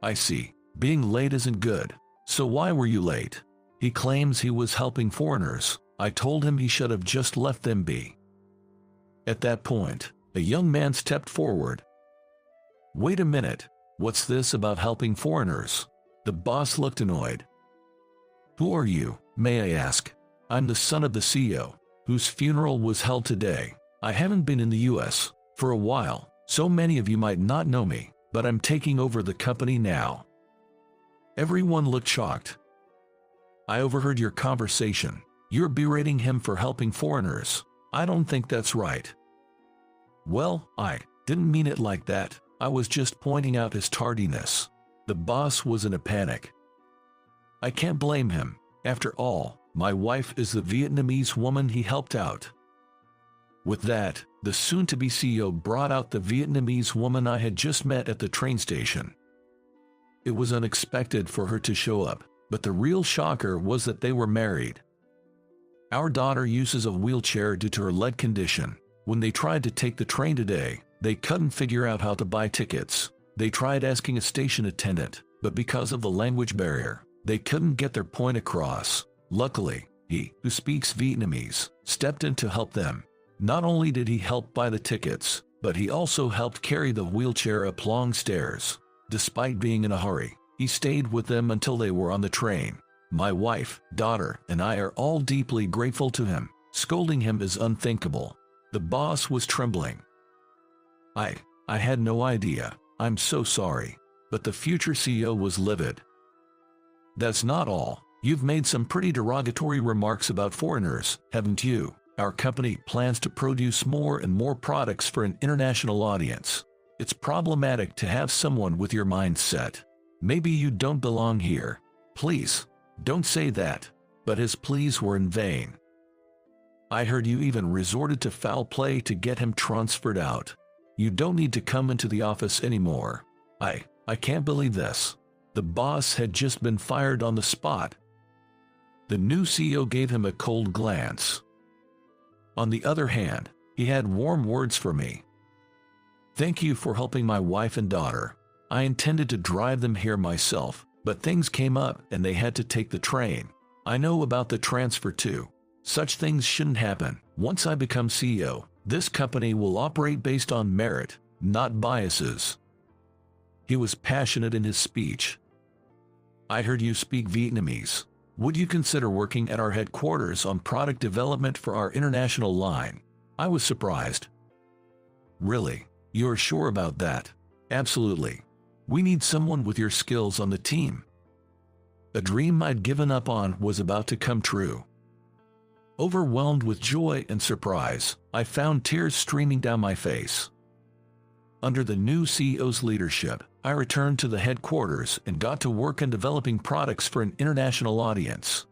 "I see. Being late isn't good. So why were you late?" "He claims he was helping foreigners. I told him he should have just left them be." At that point, a young man stepped forward. "Wait a minute, what's this about helping foreigners?" The boss looked annoyed. "Who are you, may I ask?" "I'm the son of the CEO, whose funeral was held today. I haven't been in the US for a while, so many of you might not know me, but I'm taking over the company now." Everyone looked shocked. "I overheard your conversation. You're berating him for helping foreigners. I don't think that's right." "Well, I didn't mean it like that. I was just pointing out his tardiness." The boss was in a panic. "I can't blame him. After all, my wife is the Vietnamese woman he helped out." With that, the soon-to-be CEO brought out the Vietnamese woman I had just met at the train station. It was unexpected for her to show up, but the real shocker was that they were married. "Our daughter uses a wheelchair due to her leg condition. When they tried to take the train today, they couldn't figure out how to buy tickets. They tried asking a station attendant, but because of the language barrier, they couldn't get their point across. Luckily, he, who speaks Vietnamese, stepped in to help them. Not only did he help buy the tickets, but he also helped carry the wheelchair up long stairs. Despite being in a hurry, he stayed with them until they were on the train. My wife, daughter, and I are all deeply grateful to him. Scolding him is unthinkable." The boss was trembling. I had no idea. I'm so sorry." But the future CEO was livid. "That's not all. You've made some pretty derogatory remarks about foreigners, haven't you? Our company plans to produce more and more products for an international audience. It's problematic to have someone with your mindset. Maybe you don't belong here. Please, don't say that." But his pleas were in vain. "I heard you even resorted to foul play to get him transferred out. You don't need to come into the office anymore." I can't believe this. The boss had just been fired on the spot. The new CEO gave him a cold glance. On the other hand, he had warm words for me. "Thank you for helping my wife and daughter. I intended to drive them here myself, but things came up and they had to take the train. I know about the transfer too. Such things shouldn't happen. Once I become CEO, this company will operate based on merit, not biases." He was passionate in his speech. "I heard you speak Vietnamese. Would you consider working at our headquarters on product development for our international line?" I was surprised. "Really? You're sure about that?" "Absolutely. We need someone with your skills on the team." A dream I'd given up on was about to come true. Overwhelmed with joy and surprise, I found tears streaming down my face. Under the new CEO's leadership, I returned to the headquarters and got to work on developing products for an international audience.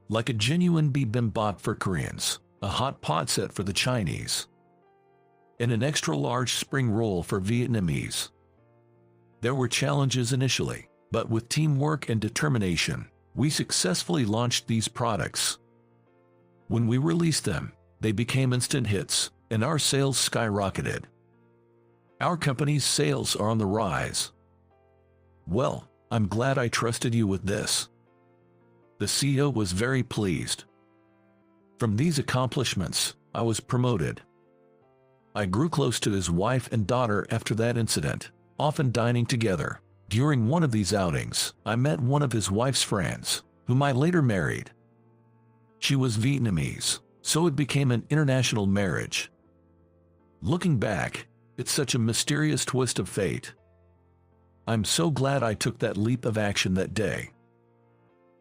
Like a genuine bibimbap for Koreans, a hot pot set for the Chinese, and an extra-large spring roll for Vietnamese. There were challenges initially, but with teamwork and determination, we successfully launched these products. When we released them, they became instant hits, and our sales skyrocketed. Our company's sales are on the rise. Well, I'm glad I trusted you with this. The CEO was very pleased. From these accomplishments, I was promoted. I grew close to his wife and daughter after that incident, often dining together. During one of these outings, I met one of his wife's friends, whom I later married. She was Vietnamese, so it became an international marriage. Looking back, it's such a mysterious twist of fate. I'm so glad I took that leap of action that day.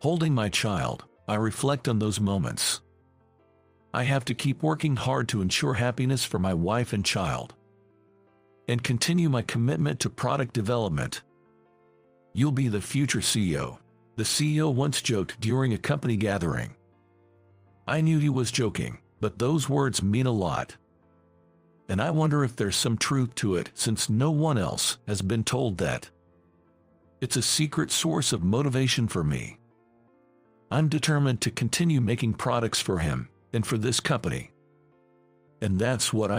Holding my child, I reflect on those moments. I have to keep working hard to ensure happiness for my wife and child, and continue my commitment to product development. You'll be the future CEO, the CEO once joked during a company gathering. I knew he was joking, but those words mean a lot. And I wonder if there's some truth to it, since no one else has been told that. It's a secret source of motivation for me. I'm determined to continue making products for him and for this company. And that's what I